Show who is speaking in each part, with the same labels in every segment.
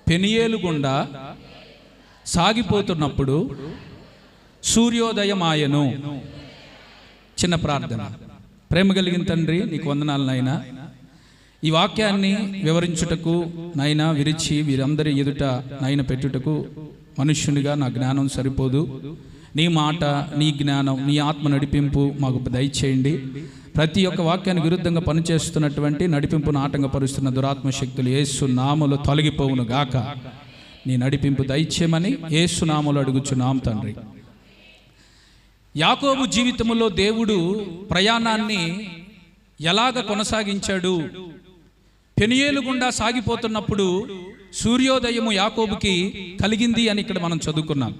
Speaker 1: పెనియేలు గుండా సాగిపోతున్నప్పుడు సూర్యోదయమాయెను. చిన్న ప్రార్థన. ప్రేమ కలిగిన తండ్రి, నీకు వందనాలు నాయనా. ఈ వాక్యాన్ని వివరించుటకు నాయనా విరిచి వీరందరి ఎదుట నాయన పెట్టుటకు మనుష్యునిగా నా జ్ఞానం సరిపోదు. నీ మాట, నీ జ్ఞానం, నీ ఆత్మ నడిపింపు మాకు దయచేయండి. ప్రతి ఒక్క వాక్యానికి విరుద్ధంగా పనిచేస్తున్నటువంటి, నడిపింపును ఆటంకపరుస్తున్న దురాత్మ శక్తులు యేసు నామములో తొలగిపోవును గాక. నీ నడిపింపు దయచేయమని యేసు నామములో అడుగుచున్నాం తండ్రి. యాకోబు జీవితంలో దేవుడు ప్రయాణాన్ని ఎలాగ కొనసాగించాడు? పెనియేలు గుండా సాగిపోతున్నప్పుడు సూర్యోదయము యాకోబుకి కలిగింది అని ఇక్కడ మనం చదువుకున్నాం.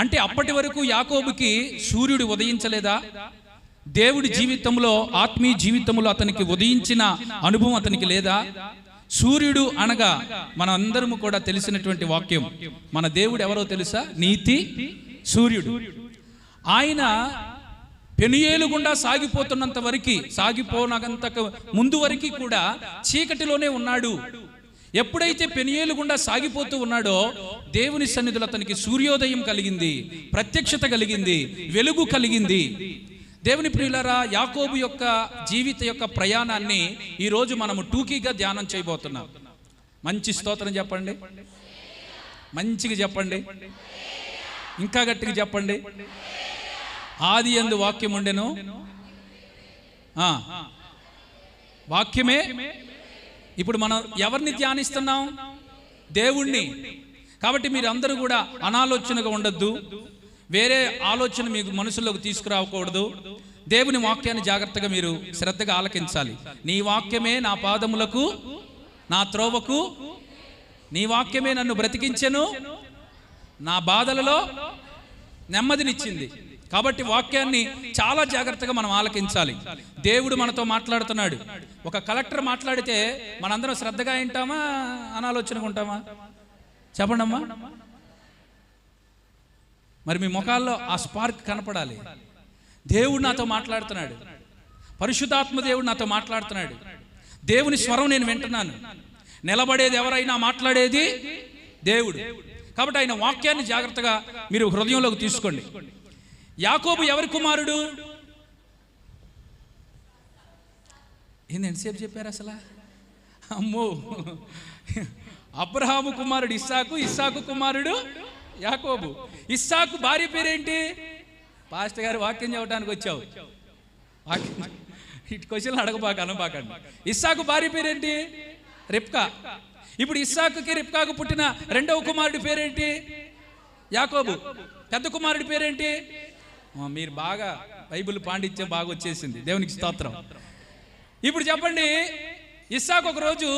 Speaker 1: అంటే అప్పటి వరకు యాకోబుకి సూర్యుడు ఉదయించలేదా? దేవుడి జీవితంలో, ఆత్మీయ జీవితంలో అతనికి ఉదయించిన అనుభవం అతనికి లేదా? సూర్యుడు అనగా మన అందరము కూడా తెలిసినటువంటి వాక్యం. మన దేవుడు ఎవరో తెలుసా? నీతి సూర్యుడు. ఆయన పెనియేలు గుండా సాగిపోతున్నంత వరకు, సాగిపోనంత ముందు వరకు కూడా చీకటిలోనే ఉన్నాడు. ఎప్పుడైతే పెనియేలు గుండా సాగిపోతూ ఉన్నాడో దేవుని సన్నిధిలో అతనికి సూర్యోదయం కలిగింది, ప్రత్యక్షత కలిగింది, వెలుగు కలిగింది. దేవుని ప్రియులారా, యాకోబు యొక్క జీవిత యొక్క ప్రయాణాన్ని ఈరోజు మనము టూకీగా ధ్యానం చేయబోతున్నాం. మంచి స్తోత్రం చెప్పండి, మంచిగా చెప్పండి, ఇంకా గట్టిగా చెప్పండి. ఆది యందు వాక్యం ఉండెను, వాక్యమే. ఇప్పుడు మనం ఎవరిని ధ్యానిస్తున్నాం? దేవుణ్ణి. కాబట్టి మీరు అందరూ కూడా అనాలోచనగా ఉండొద్దు, వేరే ఆలోచన మీకు మనసులోకి తీసుకురాకూడదు. దేవుని వాక్యాన్ని జాగ్రత్తగా మీరు శ్రద్ధగా ఆలకించాలి. నీ వాక్యమే నా పాదములకు, నా త్రోవకు, నీ వాక్యమే నన్ను బ్రతికించెను, నా బాధలలో నెమ్మదినిచ్చింది. కాబట్టి వాక్యాన్ని చాలా జాగ్రత్తగా మనం ఆలకించాలి. దేవుడు మనతో మాట్లాడుతున్నాడు. ఒక కలెక్టర్ మాట్లాడితే మనందరం శ్రద్ధగా వింటామా, అనాలోచనగా ఉంటామా? చెప్పండి అమ్మా. మరి మీ ముఖాల్లో ఆ స్పార్క్ కనపడాలి. దేవుడు నాతో మాట్లాడుతున్నాడు, పరిశుద్ధాత్మ దేవుడు నాతో మాట్లాడుతున్నాడు, దేవుని స్వరం నేను వింటున్నాను. నిలబడేది ఎవరైనా, మాట్లాడేది దేవుడు. కాబట్టి ఆయన వాక్యాన్ని జాగ్రత్తగా మీరు హృదయంలోకి తీసుకోండి. యాకోబు ఎవరి కుమారుడు? ఏంది ఎంతసేపు చెప్పారు అసలు? అమ్మో, అబ్రహాము కుమారుడు ఇస్సాకు, ఇస్సాకు కుమారుడు యాకోబు. ఇస్సాకు భార్య పేరేంటి? పాస్టర్ గారు వాక్యం చెప్పడానికి వచ్చావు, ఇటు క్వశ్చన్లు అనబాకండి. ఇస్సాకు భార్య పేరేంటి? రిబ్కా. ఇప్పుడు ఇస్సాకుకి రిబ్కాకు పుట్టిన రెండవ కుమారుడి పేరేంటి? యాకోబు. పెద్ద కుమారుడి పేరేంటి? మీరు బాగా బైబిల్ పాండిత్యం బాగా వచ్చేసింది, దేవునికి స్తోత్రం. ఇప్పుడు చెప్పండి, ఇస్సాకు ఒక రోజు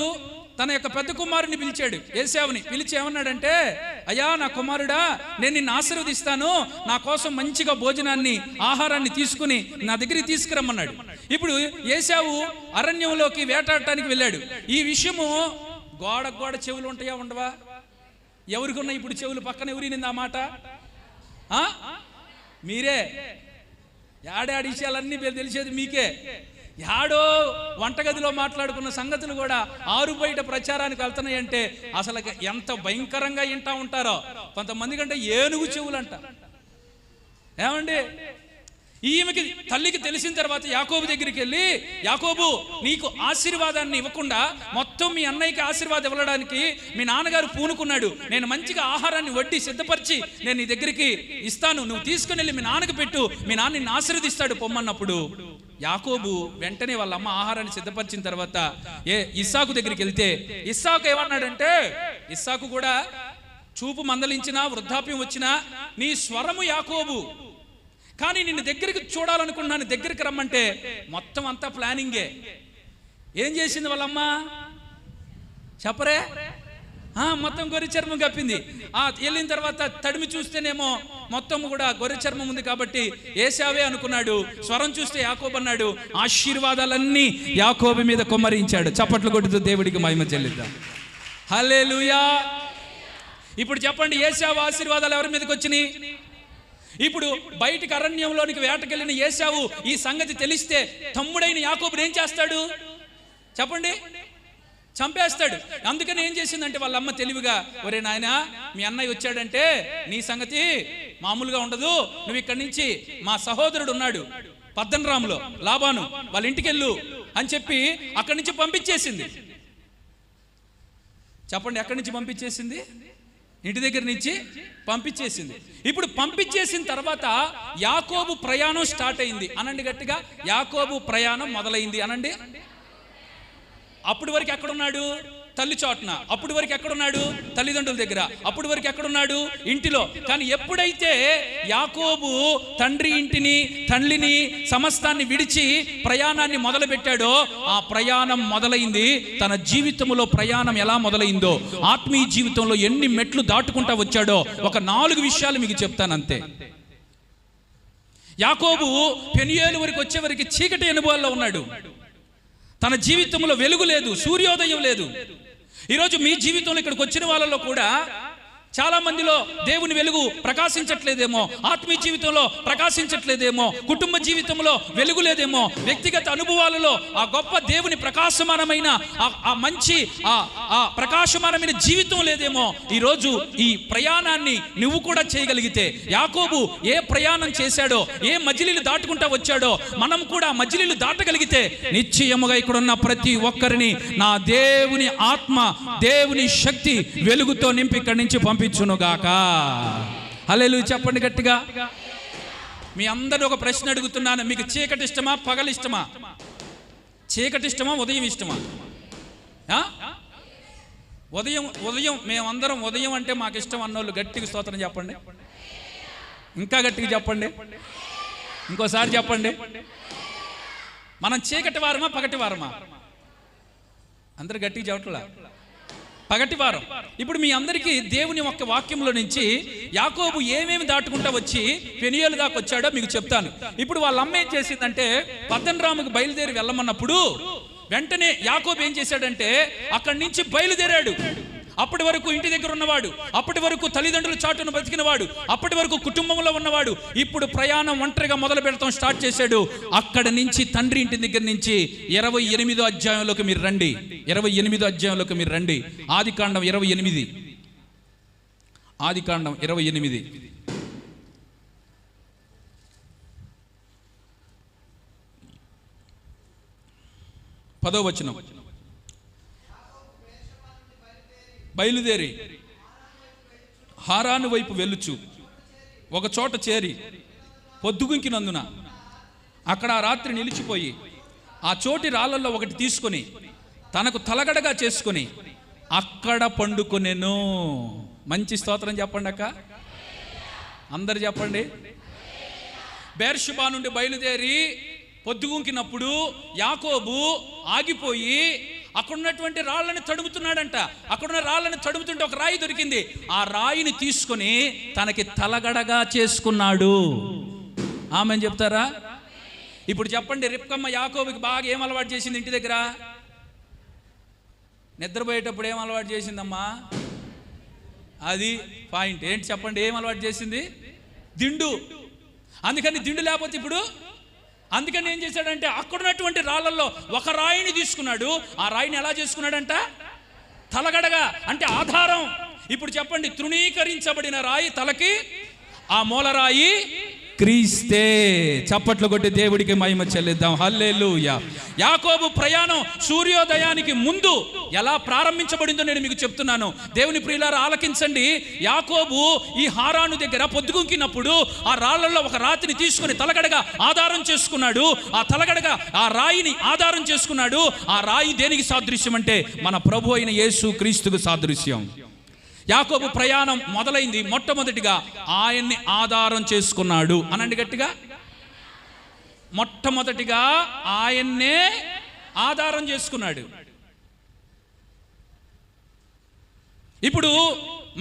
Speaker 1: తన యొక్క పెద్ద కుమారుని పిలిచాడు, ఏశావుని పిలిచి ఏమన్నాడంటే, అయ్యా నా కుమారుడా, నేను నిన్ను ఆశీర్వదిస్తాను, నా కోసం మంచిగా భోజనాన్ని, ఆహారాన్ని తీసుకుని నా దగ్గరికి తీసుకురమ్మన్నాడు. ఇప్పుడు ఏశావు అరణ్యంలోకి వేటాడటానికి వెళ్ళాడు. ఈ విషయము గోడ చెవులు ఉంటాయా ఉండవా? ఎవరికి ఉన్నాయి ఇప్పుడు చెవులు? పక్కన ఎవరినింది ఆ మాట? మీరే. యాడాడి విషయాలన్నీ తెలిసేది మీకే. యాడో వంటగదిలో మాట్లాడుకున్న సంగతులు కూడా ఆరు బయట ప్రచారానికి వెళ్తున్నాయంటే అసలు ఎంత భయంకరంగా వింటా ఉంటారో. కొంతమంది కంటే ఏనుగు చెవులంట. ఏమండి, ఈమెకి తల్లికి తెలిసిన తర్వాత యాకోబు దగ్గరికి వెళ్ళి, యాకోబు నీకు ఆశీర్వాదాన్ని ఇవ్వకుండా మొత్తం మీ అన్నయ్యకి ఆశీర్వాదం ఇవ్వడానికి మీ నాన్నగారు పూనుకున్నాడు, నేను మంచిగా ఆహారాన్ని వడ్డీ సిద్ధపరిచి నేను నీ దగ్గరికి ఇస్తాను, నువ్వు తీసుకుని వెళ్ళి మీ నాన్నకి పెట్టు, మీ నాన్న నిన్ను ఆశీర్వదిస్తాడు పొమ్మన్నప్పుడు యాకోబు వెంటనే వాళ్ళ అమ్మ ఆహారాన్ని సిద్ధపరిచిన తర్వాత ఇస్సాకు దగ్గరికి వెళ్తే ఇస్సాకు ఏమన్నాడంటే, ఇస్సాకు కూడా చూపు మందలించినా, వృద్ధాప్యం వచ్చినా నీ స్వరము యాకోబు, కానీ నిన్ను దగ్గరికి చూడాలనుకున్నాను, దగ్గరికి రమ్మంటే మొత్తం అంతా ప్లానింగే. ఏం చేసింది వాళ్ళమ్మ చెప్పరే? మొత్తం గొర్రె చర్మం కప్పింది. వెళ్ళిన తర్వాత తడిమి చూస్తేనేమో మొత్తం కూడా గొర్రె చర్మం ఉంది కాబట్టి ఏశావే అనుకున్నాడు. స్వరం చూస్తే యాకోబు అన్నాడు. ఆశీర్వాదాలన్నీ యాకోబు మీద కుమ్మరించాడు. చప్పట్లు కొడుతూ దేవుడికి మహిమ చెల్లిద్దాం. హల్లెలూయా. ఇప్పుడు చెప్పండి, ఏశావు ఆశీర్వాదాలు ఎవరి మీదకి వచ్చినాయి? ఇప్పుడు బయటికి అరణ్యంలోనికి వేటకెళ్ళిన ఏశావు ఈ సంగతి తెలిస్తే తమ్ముడైన యాకోబుడు ఏం చేస్తాడు చెప్పండి? చంపేస్తాడు. అందుకని ఏం చేసిందంటే వాళ్ళ అమ్మ తెలివిగా, ఒరే నాయనా, మీ అన్నయ్య వచ్చాడంటే నీ సంగతి మామూలుగా ఉండదు, నువ్వు ఇక్కడి నుంచి మా సహోదరుడు ఉన్నాడు పద్దనరాములో లాబాను, వాళ్ళ ఇంటికి వెళ్ళు అని చెప్పి అక్కడి నుంచి పంపించేసింది. చెప్పండి, ఎక్కడి నుంచి పంపించేసింది? ఇంటి దగ్గర నుంచి పంపించేసింది. ఇప్పుడు పంపించేసిన తర్వాత యాకోబు ప్రయాణం స్టార్ట్ అయింది అనండి గట్టిగా. యాకోబు ప్రయాణం మొదలైంది అనండి. అప్పటి వరకు ఎక్కడున్నాడు? తల్లి చోటన. అప్పటి వరకు ఎక్కడున్నాడు? తల్లిదండ్రుల దగ్గర. అప్పటి వరకు ఎక్కడున్నాడు? ఇంటిలో. కానీ ఎప్పుడైతే యాకోబు తండ్రి ఇంటిని, తల్లిని, సమస్తాన్ని విడిచి ప్రయాణాన్ని మొదలు పెట్టాడో, ఆ ప్రయాణం మొదలైంది. తన జీవితంలో ప్రయాణం ఎలా మొదలైందో, ఆత్మీయ జీవితంలో ఎన్ని మెట్లు దాటుకుంటా వచ్చాడో ఒక 4 విషయాలు మీకు చెప్తాను అంతే. యాకోబు పెనియేలు వరకు వచ్చే వరకు చీకటి అనుభవాల్లో ఉన్నాడు. తన జీవితంలో వెలుగు లేదు, సూర్యోదయం లేదు. ఈరోజు మీ జీవితంలో ఇక్కడికి వచ్చిన వాళ్ళలో కూడా చాలా మందిలో దేవుని వెలుగు ప్రకాశించట్లేదేమో, ఆత్మీయ జీవితంలో ప్రకాశించట్లేదేమో, కుటుంబ జీవితంలో వెలుగు లేదేమో, వ్యక్తిగత అనుభవాలలో ఆ గొప్ప దేవుని ప్రకాశమానమైన ఆ మంచి ఆ ప్రకాశమానమైన జీవితం లేదేమో. ఈరోజు ఈ ప్రయాణాన్ని నువ్వు కూడా చేయగలిగితే, యాకోబు ఏ ప్రయాణం చేశాడో, ఏ మజిలీలు దాటుకుంటా వచ్చాడో, మనం కూడా మజిలీలు దాటగలిగితే నిశ్చయముగా ఇక్కడ ఉన్న ప్రతి ఒక్కరిని నా దేవుని ఆత్మ, దేవుని శక్తి వెలుగుతో నింపి ఇక్కడి నుంచి పంపించునుగాక. హల్లెలూయా చెప్పండి గట్టిగా. మీ అందరూ ఒక ప్రశ్న అడుగుతున్నాను, మీకు చీకటి ఇష్టమా, పగలు ఇష్టమా? చీకటి ఇష్టమా, ఉదయం ఇష్టమా? ఉదయం మేమందరం ఉదయం అంటే మాకు ఇష్టం అన్నోళ్ళు గట్టిగా స్తోత్రం చెప్పండి. ఇంకా గట్టిగా చెప్పండి. ఇంకోసారి చెప్పండి. మనం చీకటి వారమా, పగటి వారమా? అందరు గట్టిగా చెప్పట్లా. పగటి వారం. ఇప్పుడు మీ అందరికీ దేవుని యొక్క వాక్యంలో నుంచి యాకోబు ఏమేమి దాటుకుంటా వచ్చి పెనియేలు దాకా వచ్చాడో మీకు చెప్తాను. ఇప్పుడు వాళ్ళ అమ్మ ఏం చేసిందంటే, పద్దనరాముకు బయలుదేరి వెళ్ళమన్నప్పుడు వెంటనే యాకోబు ఏం చేశాడంటే అక్కడి నుంచి బయలుదేరాడు. అప్పటి వరకు ఇంటి దగ్గర ఉన్నవాడు, అప్పటి వరకు తల్లిదండ్రుల చాటును బతికినవాడు, అప్పటి వరకు కుటుంబంలో ఉన్నవాడు, ఇప్పుడు ప్రయాణం ఒంటరిగా మొదలు పెడతాం స్టార్ట్ చేశాడు. అక్కడ నుంచి తండ్రి ఇంటి దగ్గర నుంచి 28వ అధ్యాయంలోకి మీరు రండి. 28వ అధ్యాయంలోకి మీరు రండి. ఆదికాండం 28. ఆదికాండం 28. 10వ వచనం. బయలుదేరి హారాను వైపు వెళ్ళుచు ఒక చోట చేరి పొద్దుగుంకినందున అక్కడ ఆ రాత్రి నిలిచిపోయి ఆ చోటి రాళ్ళల్లో ఒకటి తీసుకొని తనకు తలగడగా చేసుకొని అక్కడ పండుకొనెను. మంచి స్తోత్రం చెప్పండి అక్క, అందరు చెప్పండి. బెర్షెబా నుండి బయలుదేరి పొద్దుగుంకినప్పుడు యాకోబు ఆగిపోయి అక్కడున్నటువంటి రాళ్ళని తడుముతున్నాడంట. అక్కడున్న రాళ్ళని తడుముతుంటే ఒక రాయి దొరికింది. ఆ రాయిని తీసుకొని తనకి తలగడగా చేసుకున్నాడు. ఆమెను చెప్తారా? ఇప్పుడు చెప్పండి, రిబ్కమ్మ యాకోబుకి బాగా ఏం అలవాటు చేసింది? ఇంటి దగ్గర నిద్రపోయేటప్పుడు ఏం అలవాటు చేసిందమ్మా? అది పాయింట్. ఏంటి చెప్పండి, ఏం అలవాటు చేసింది? దిండు. అందుకని దిండు లేకపోతే ఇప్పుడు, అందుకని ఏం చేశాడంటే అక్కడున్నటువంటి రాళ్ళల్లో ఒక రాయిని తీసుకున్నాడు. ఆ రాయిని ఎలా చేసుకున్నాడంట? తలగడగా, అంటే ఆధారం. ఇప్పుడు చెప్పండి, తృణీకరించబడిన రాయి తలకి, ఆ మూలరాయి క్రీస్తే. చప్పట్లు కొట్టి దేవుడికి మహిమ చెల్లిద్దాం. హల్లెలూయా. యాకోబు ప్రయాణం సూర్యోదయానికి ముందు ఎలా ప్రారంభించబడిందో నేను మీకు చెప్తున్నాను. దేవుని ప్రియులారా ఆలకించండి. యాకోబు ఈ హారాను దగ్గర పొద్దుగుంకినప్పుడు ఆ రాళ్లలో ఒక రాతిని తీసుకుని తలగడగా ఆధారం చేసుకున్నాడు. ఆ తలగడగా ఆ రాయిని ఆధారం చేసుకున్నాడు. ఆ రాయి దేనికి సాదృశ్యం అంటే మన ప్రభు అయిన యేసు క్రీస్తుకు సాదృశ్యం. యాకోబు ప్రయాణం మొదలైంది మొట్టమొదటిగా ఆయన్ని ఆధారం చేసుకున్నాడు. అనండి గట్టిగా. మొట్టమొదటిగా ఆయన్నే ఆధారం చేసుకున్నాడు. ఇప్పుడు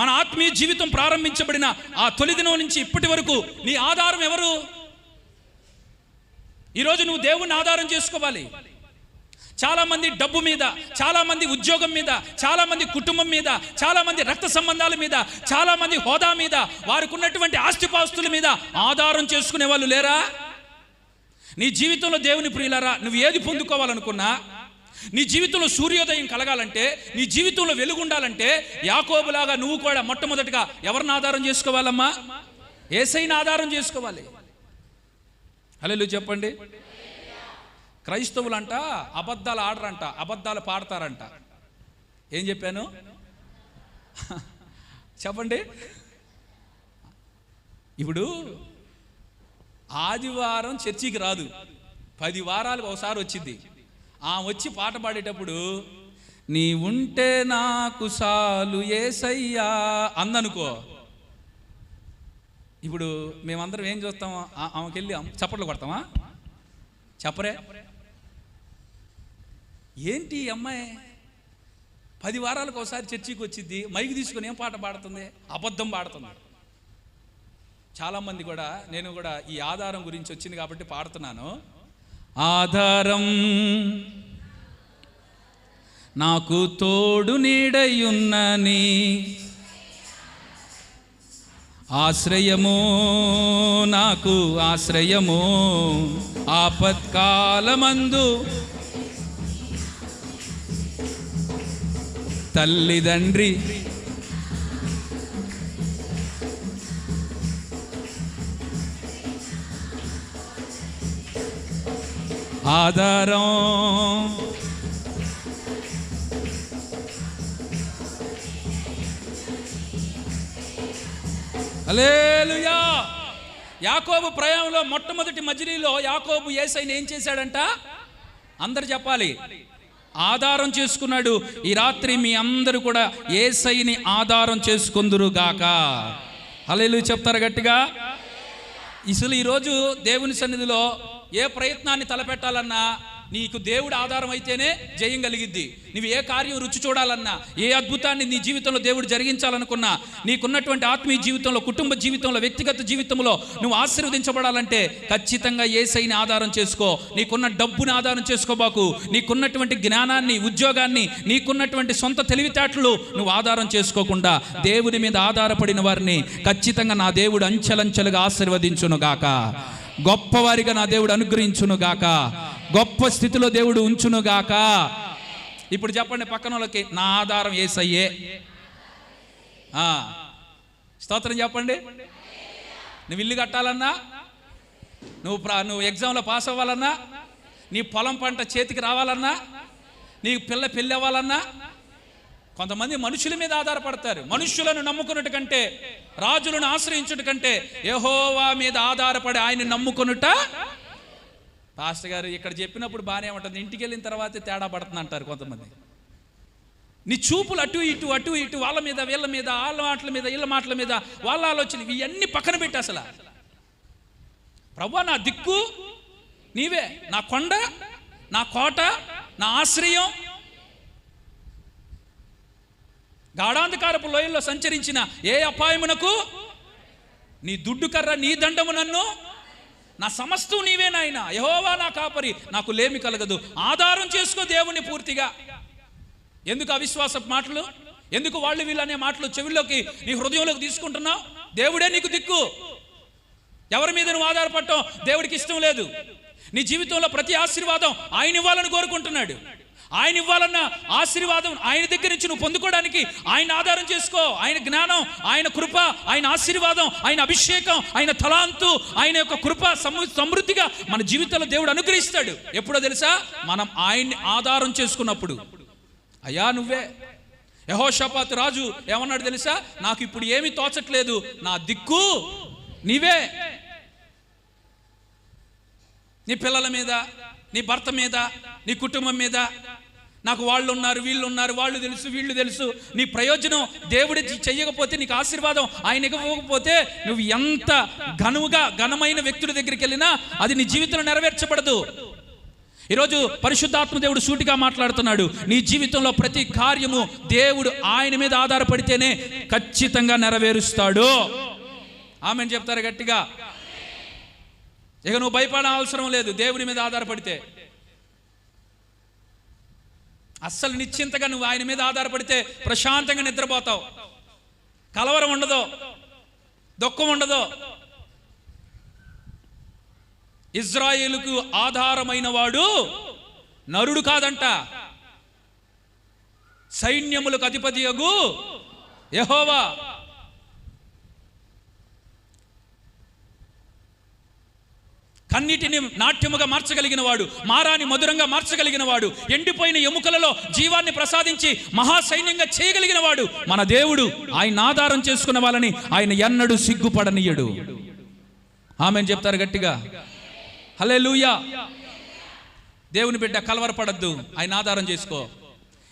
Speaker 1: మన ఆత్మీయ జీవితం ప్రారంభించబడిన ఆ తొలి దినం నుంచి ఇప్పటి వరకు నీ ఆధారం ఎవరు? ఈరోజు నువ్వు దేవుణ్ణి ఆధారం చేసుకోవాలి. చాలా మంది డబ్బు మీద, చాలా మంది ఉద్యోగం మీద, చాలా మంది కుటుంబం మీద, చాలా మంది రక్త సంబంధాల మీద, చాలా మంది హోదా మీద, వారికి ఉన్నటువంటి ఆస్తిపాస్తుల మీద ఆధారం చేసుకునే వాళ్ళు లేరా? నీ జీవితంలో దేవుని ప్రియులారా, నువ్వు ఏది పొందుకోవాలనుకున్నా, నీ జీవితంలో సూర్యోదయం కలగాలంటే, నీ జీవితంలో వెలుగు ఉండాలంటే, యాకోబులాగా నువ్వు కూడా మొట్టమొదటిగా ఎవరిని ఆధారం చేసుకోవాలమ్మా? యేసయ్యని ఆధారం చేసుకోవాలి. హల్లెలూయా చెప్పండి. క్రైస్తవులంట అబద్ధాలు ఆడరంట, అబద్ధాలు పాడతారంట. ఏం చెప్పాను చెప్పండి. ఇప్పుడు ఆదివారం చర్చికి రాదు, 10 వారాలకు ఒకసారి వచ్చింది. వచ్చి పాట పాడేటప్పుడు నీ ఉంటే నాకు సాలు యేసయ్యా అందనుకో. ఇప్పుడు మేమందరం ఏం చూస్తామా? ఆమెకి వెళ్ళి చప్పట్లు కొడతామా? చెప్పరే. ఏంటి అమ్మాయి 10 వారాలకు ఒకసారి చర్చికి వచ్చింది, మైకి తీసుకుని ఏం పాట పాడుతుంది? అబద్ధం పాడుతుంది. చాలామంది కూడా, నేను కూడా ఈ ఆధారం గురించి వచ్చింది కాబట్టి పాడుతున్నాను. ఆధారం నాకు తోడు నీడయున్నని, ఆశ్రయము నాకు ఆశ్రయము, ఆపత్కాలమందు తల్లిదండ్రి ఆధారం. హల్లెలూయా. యాకోబు ప్రయాణంలో మొట్టమొదటి మజిలీలో యాకోబు యేసయ్యని ఏం చేశాడంట? అందరు చెప్పాలి, ఆధారం చేసుకున్నాడు. ఈ రాత్రి మీ అందరూ కూడా యేసయ్యని ఆధారం చేసుకుందురు గాక. హల్లెలూయా చెప్తారు గట్టిగా. అసలు ఈరోజు దేవుని సన్నిధిలో ఏ ప్రయత్నాన్ని తలపెట్టాలన్నా నీకు దేవుడు ఆధారం అయితేనే జయం కలిగిద్ది. నువ్వు ఏ కార్యం రుచి చూడాలన్నా, ఏ అద్భుతాన్ని నీ జీవితంలో దేవుడు జరిగించాలనుకున్నా, నీకున్నటువంటి ఆత్మీయ జీవితంలో, కుటుంబ జీవితంలో, వ్యక్తిగత జీవితంలో నువ్వు ఆశీర్వదించబడాలంటే ఖచ్చితంగా యేసయ్యని ఆధారం చేసుకో. నీకున్న డబ్బుని ఆధారం చేసుకోబాకు. నీకున్నటువంటి జ్ఞానాన్ని, ఉద్యోగాన్ని, నీకున్నటువంటి సొంత తెలివితేటలు నువ్వు ఆధారం చేసుకోకుండా దేవుని మీద ఆధారపడిన వారిని ఖచ్చితంగా నా దేవుడు అంచెలంచెలుగా ఆశీర్వదించునుగాక. గొప్పవారిగా నా దేవుడు అనుగ్రహించునుగాక. గొప్ప స్థితిలో దేవుడు ఉంచునుగాక. ఇప్పుడు చెప్పండి పక్కన వాళ్ళకి, నా ఆధారం యేసయ్యే. స్తోత్రం చెప్పండి. నువ్వు ఇల్లు కట్టాలన్నా, నువ్వు ఎగ్జామ్లో పాస్ అవ్వాలన్నా, నీ పొలం పంట చేతికి రావాలన్నా, నీ పిల్ల పెళ్ళి అవ్వాలన్నా, కొంతమంది మనుషుల మీద ఆధారపడతారు. మనుషులను నమ్ముకున్నట్టు కంటే, రాజులను ఆశ్రయించుట కంటే యెహోవా మీద ఆధారపడి ఆయన నమ్ముకునుట. పాస్టర్ గారు ఇక్కడ చెప్పినప్పుడు బాగానే ఉంటుంది, ఇంటికి వెళ్ళిన తర్వాతే తేడా పడుతుంది అంటారు కొంతమంది. నీ చూపులు అటు ఇటు అటు ఇటు, వాళ్ళ మీద వీళ్ళ మీద, వాళ్ళ మాటల మీద వీళ్ళ మాటల మీద, వాళ్ళ ఆలోచన, ఇవన్నీ పక్కన పెట్టి అసలు ప్రభువా నా దిక్కు నీవే, నా కొండ, నా కోట, నా ఆశ్రయం. గాఢాంధకారపు లోయల్లో సంచరించిన ఏ అపాయమునకు నీ దుడ్డు కర్ర, నీ దండము నన్ను, నా సమస్తం నీవే నాయనా. యెహోవా నా కాపరి, నాకు లేమి కలగదు. ఆధారం చేసుకో దేవుని పూర్తిగా. ఎందుకు అవిశ్వాస మాటలు, ఎందుకు వాళ్ళు వీళ్ళనే మాటలు చెవిలోకి, నీ హృదయంలోకి తీసుకుంటున్నావు? దేవుడే నీకు దిక్కు. ఎవరి మీద నువ్వు ఆధారపడటం దేవుడికి ఇష్టం లేదు. నీ జీవితంలో ప్రతి ఆశీర్వాదం ఆయన ఇవ్వాలని కోరుకుంటున్నాడు. ఆయన ఇవ్వాలన్న ఆశీర్వాదం ఆయన దగ్గర నుంచి నువ్వు పొందుకోవడానికి ఆయన ఆధారం చేసుకో. ఆయన జ్ఞానం, ఆయన కృప, ఆయన ఆశీర్వాదం, ఆయన అభిషేకం, ఆయన తలాంతు, ఆయన యొక్క కృప సమృద్ధిగా మన జీవితంలో దేవుడు అనుగ్రహిస్తాడు. ఎప్పుడో తెలుసా? మనం ఆయన్ని ఆధారం చేసుకున్నప్పుడు. అయ్యా నువ్వే. యెహోషాపాతు రాజు ఏమన్నాడు తెలుసా? నాకు ఇప్పుడు ఏమీ తోచట్లేదు, నా దిక్కు నీవే. నీ పిల్లల మీద, నీ భర్త మీద, నీ కుటుంబం మీద, నాకు వాళ్ళు ఉన్నారు, వీళ్ళు ఉన్నారు, వాళ్ళు తెలుసు, వీళ్ళు తెలుసు. నీ ప్రయోజనం దేవుడి చెయ్యకపోతే, నీకు ఆశీర్వాదం ఆయన ఇవ్వకపోతే, నువ్వు ఎంత ఘనమైన వ్యక్తుల దగ్గరికి వెళ్ళినా అది నీ జీవితంలో నెరవేర్చబడదు. ఈరోజు పరిశుద్ధాత్మ దేవుడు సూటిగా మాట్లాడుతున్నాడు. నీ జీవితంలో ప్రతి కార్యము దేవుడు ఆయన మీద ఆధారపడితేనే ఖచ్చితంగా నెరవేరుస్తాడు. ఆమెను చెప్తారు గట్టిగా. ఇక నువ్వు భయపడాల్సిన అవసరం లేదు దేవుని మీద ఆధారపడితే. అస్సలు నిశ్చింతగా నువ్వు ఆయన మీద ఆధారపడితే ప్రశాంతంగా నిద్రపోతావు. కలవరం ఉండదు, దుఃఖం ఉండదు. ఇజ్రాయేలుకు ఆధారమైన వాడు నరుడు కాదంట, సైన్యములకు అధిపతియగు యెహోవా. కన్నిటిని నాట్యముగా మార్చగలిగిన వాడు, మారాని మధురంగా మార్చగలిగిన వాడు, ఎండిపోయిన ఎముకలలో జీవాన్ని ప్రసాదించి మహాసైన్యంగా చేయగలిగిన వాడు మన దేవుడు. ఆయన ఆధారం చేసుకున్న వాళ్ళని ఆయన ఎన్నడూ సిగ్గుపడనీయడు. ఆమేన్ చెప్తారు గట్టిగా. హల్లెలూయా. దేవుని బిడ్డ, కలవరపడద్దు, ఆయన ఆధారం చేసుకో.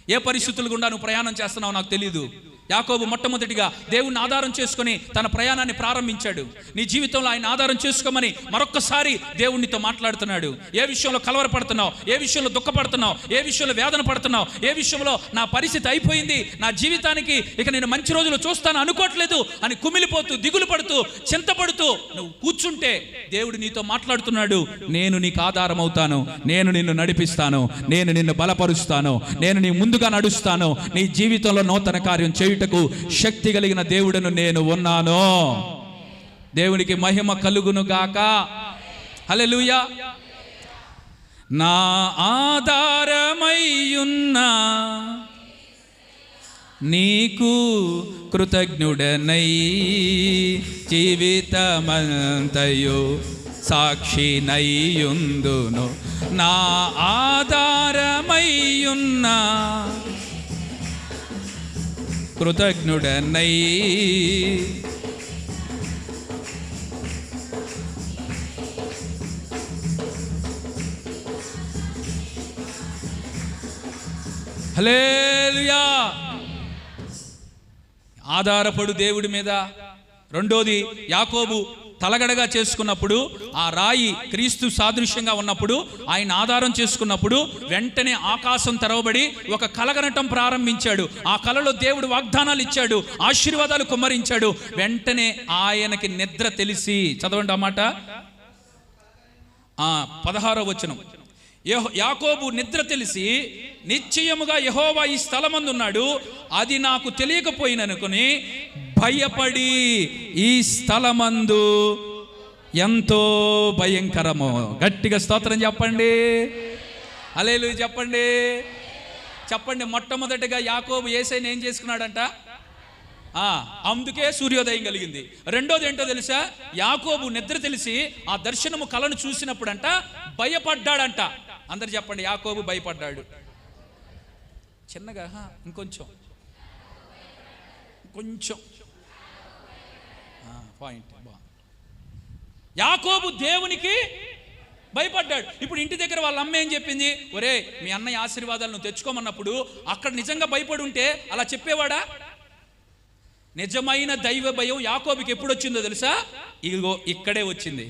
Speaker 1: ఏ పరిస్థితులు గుండా నువ్వు ప్రయాణం చేస్తున్నావు నాకు తెలియదు. యాకోబు మొట్టమొదటిగా దేవుని ఆధారం చేసుకొని తన ప్రయాణాన్ని ప్రారంభించాడు. నీ జీవితంలో ఆయన ఆధారం చేసుకోమని మరొక్కసారి దేవునితో మాట్లాడుతున్నాడు. ఏ విషయంలో కలవరపడుతున్నావు, ఏ విషయంలో దుఃఖపడుతున్నావు, ఏ విషయంలో వేదన పడుతున్నావు, ఏ విషయంలో నా పరిస్థితి అయిపోయింది, నా జీవితానికి ఇక నేను మంచి రోజులు చూస్తాను అనుకోవట్లేదు అని కుమిలిపోతూ, దిగులు పడుతూ, చింతపడుతూ నువ్వు కూర్చుంటే దేవుడు నీతో మాట్లాడుతున్నాడు. నేను నీకు ఆధారం అవుతాను, నేను నిన్ను నడిపిస్తాను, నేను నిన్ను బలపరుస్తాను, నేను నీ ముందుగా నడుస్తాను, నీ జీవితంలో నూతన కార్యం చేయుటకు శక్తి కలిగిన దేవుడను నేను ఉన్నాను. దేవునికి మహిమ కలుగును గాక. హల్లెలూయా. నా ఆధారమయ్యున్న నీకు కృతజ్ఞుడనై జీవితమంతయు సాక్షినయ్యుందును. నా ఆధారమయ్యున్న కృతజ్ఞుడనై హల్లెలూయా. ఆధారపడు దేవుడి మీద. రెండోది, యాకోబు తలగడగా చేసుకున్నప్పుడు, ఆ రాయి క్రీస్తు సాదృశ్యంగా ఉన్నప్పుడు, ఆయన ఆధారం చేసుకున్నప్పుడు వెంటనే ఆకాశం తెరవబడి ఒక కలగనటం ప్రారంభించాడు. ఆ కలలో దేవుడు వాగ్దానాలు ఇచ్చాడు, ఆశీర్వాదాలు కుమ్మరించాడు. వెంటనే ఆయనకి నిద్ర తెలిసి, చదవండి ఆ మాట, 16వ వచనం. యాకోబు నిద్ర తెలిసి నిశ్చయముగా యెహోవా ఈ స్థలమందున్నాడు, అది నాకు తెలియకపోయిననుకుని భయపడి ఈ స్థలమందు ఎంతో భయంకరము. గట్టిగా స్తోత్రం చెప్పండి. హల్లెలూయా చెప్పండి. చెప్పండి. మొట్టమొదటిగా యాకోబు యేసయ్యను ఏం చేసుకున్నాడంట? అందుకే సూర్యోదయం కలిగింది. రెండోది ఏంటో తెలుసా? యాకోబు నిద్ర తెలిసి ఆ దర్శనము కలను చూసినప్పుడంట భయపడ్డాడంట. అందరు చెప్పండి, యాకోబు భయపడ్డాడు. చిన్నగా ఇంకొంచెం పాయింట్. యాకోబు దేవునికి భయపడ్డాడు. ఇప్పుడు ఇంటి దగ్గర వాళ్ళ అమ్మ ఏం చెప్పింది? ఒరే, మీ అన్నయ్య ఆశీర్వాదాలు నువ్వు తెచ్చుకోమన్నప్పుడు అక్కడ నిజంగా భయపడి ఉంటే అలా చెప్పేవాడా? నిజమైన దైవ భయం యాకోబుకి ఎప్పుడు వచ్చిందో తెలుసా? ఇదిగో ఇక్కడే వచ్చింది.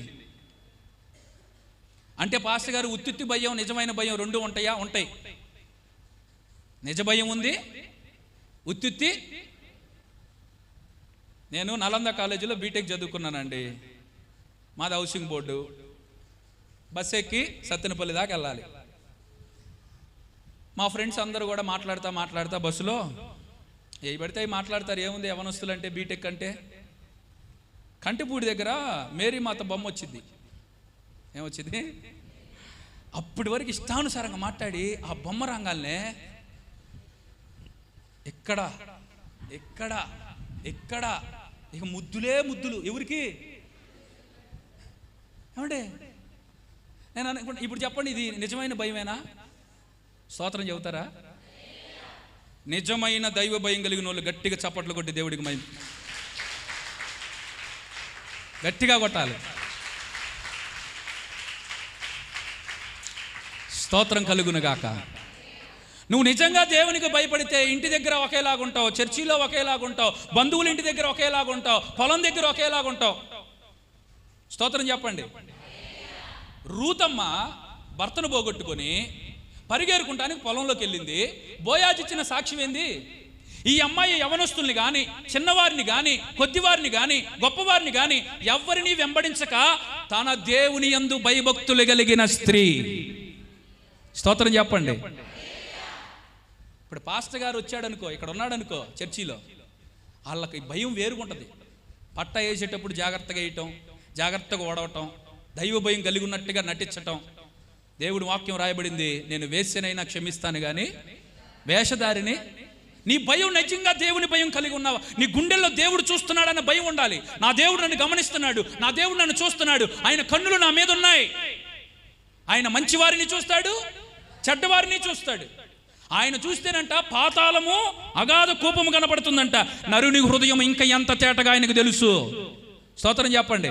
Speaker 1: అంటే పాస్టర్ గారు, ఉత్తుత్తి భయం, నిజమైన భయం రెండు ఉంటాయా? ఉంటాయి. నిజ భయం ఉంది, ఉత్తుత్తి. నేను నలంద కాలేజీలో బీటెక్ చదువుకున్నానండి. మాది హౌసింగ్ బోర్డు. బస్సు ఎక్కి సత్తెనపల్లి దాకా వెళ్ళాలి. మా ఫ్రెండ్స్ అందరూ కూడా మాట్లాడుతా బస్సులో ఏ పడితే మాట్లాడతారు. ఏముంది యవనస్తులు అంటే, బీటెక్ అంటే. కంటిపూడి దగ్గర మేరీమాత బొమ్మ వచ్చింది. ఏమొచ్చింది? అప్పటి వరకు ఇష్టానుసారంగా మాట్లాడి ఆ బొమ్మ రంగాల్నే ఎక్కడ ఇక ముద్దులే ముద్దులు. ఎవరికి? ఏమంటే నేను ఇప్పుడు చెప్పండి, ఇది నిజమైన భయమేనా? స్తోత్రం చెబుతారా? నిజమైన దైవ భయం కలిగిన వాళ్ళు గట్టిగా చప్పట్లు కొట్టి దేవుడికి మహిమ గట్టిగా కొట్టాలి. స్తోత్రం కలుగునుగాక. నువ్వు నిజంగా దేవునికి భయపడితే ఇంటి దగ్గర ఒకేలాగుంటావు, చర్చిలో ఒకేలాగుంటావు, బంధువుల ఇంటి దగ్గర ఒకేలాగుంటావు, పొలం దగ్గర ఒకేలాగుంటావు. స్తోత్రం చెప్పండి. రూతమ్మ భర్తను పోగొట్టుకొని పరిగెరుకుంటానికి పొలంలోకి వెళ్ళింది. బోయాజు ఇచ్చిన సాక్ష్యం ఏంది? ఈ అమ్మాయి యవనస్తుల్ని కానీ, చిన్నవారిని కానీ, కొద్దివారిని కానీ, గొప్పవారిని కానీ ఎవరిని వెంబడించక తన దేవుని యందు భయభక్తులు కలిగిన స్త్రీ. స్తోత్రం చెప్పండి. ఇప్పుడు పాస్టర్ గారు వచ్చాడనుకో, ఇక్కడ ఉన్నాడనుకో చర్చిలో, వాళ్ళకి భయం వేరుగుంటుంది. పట్ట వేసేటప్పుడు జాగ్రత్తగా వేయటం, జాగ్రత్తగా ఓడవటం, దైవ భయం కలిగి ఉన్నట్టుగా నటించటం. దేవుడి వాక్యం రాయబడింది, నేను వేశ్యనైనా క్షమిస్తాను కానీ వేషధారిని నీ భయం నిజంగా దేవుని భయం కలిగి ఉన్నావా? నీ గుండెల్లో దేవుడు చూస్తున్నాడన్న భయం ఉండాలి. నా దేవుడు నన్ను గమనిస్తున్నాడు, నా దేవుడు నన్ను చూస్తున్నాడు, ఆయన కన్నులు నా మీద ఉన్నాయి. ఆయన మంచివారిని చూస్తాడు, చెడ్డవారిని చూస్తాడు. ఆయన చూస్తేనంట పాతాళము అగాధ కూపము కనపడుతుందంట. నరుని హృదయం ఇంకా ఎంత తేటగా ఆయనకు తెలుసు. స్తోత్రం చెప్పండి.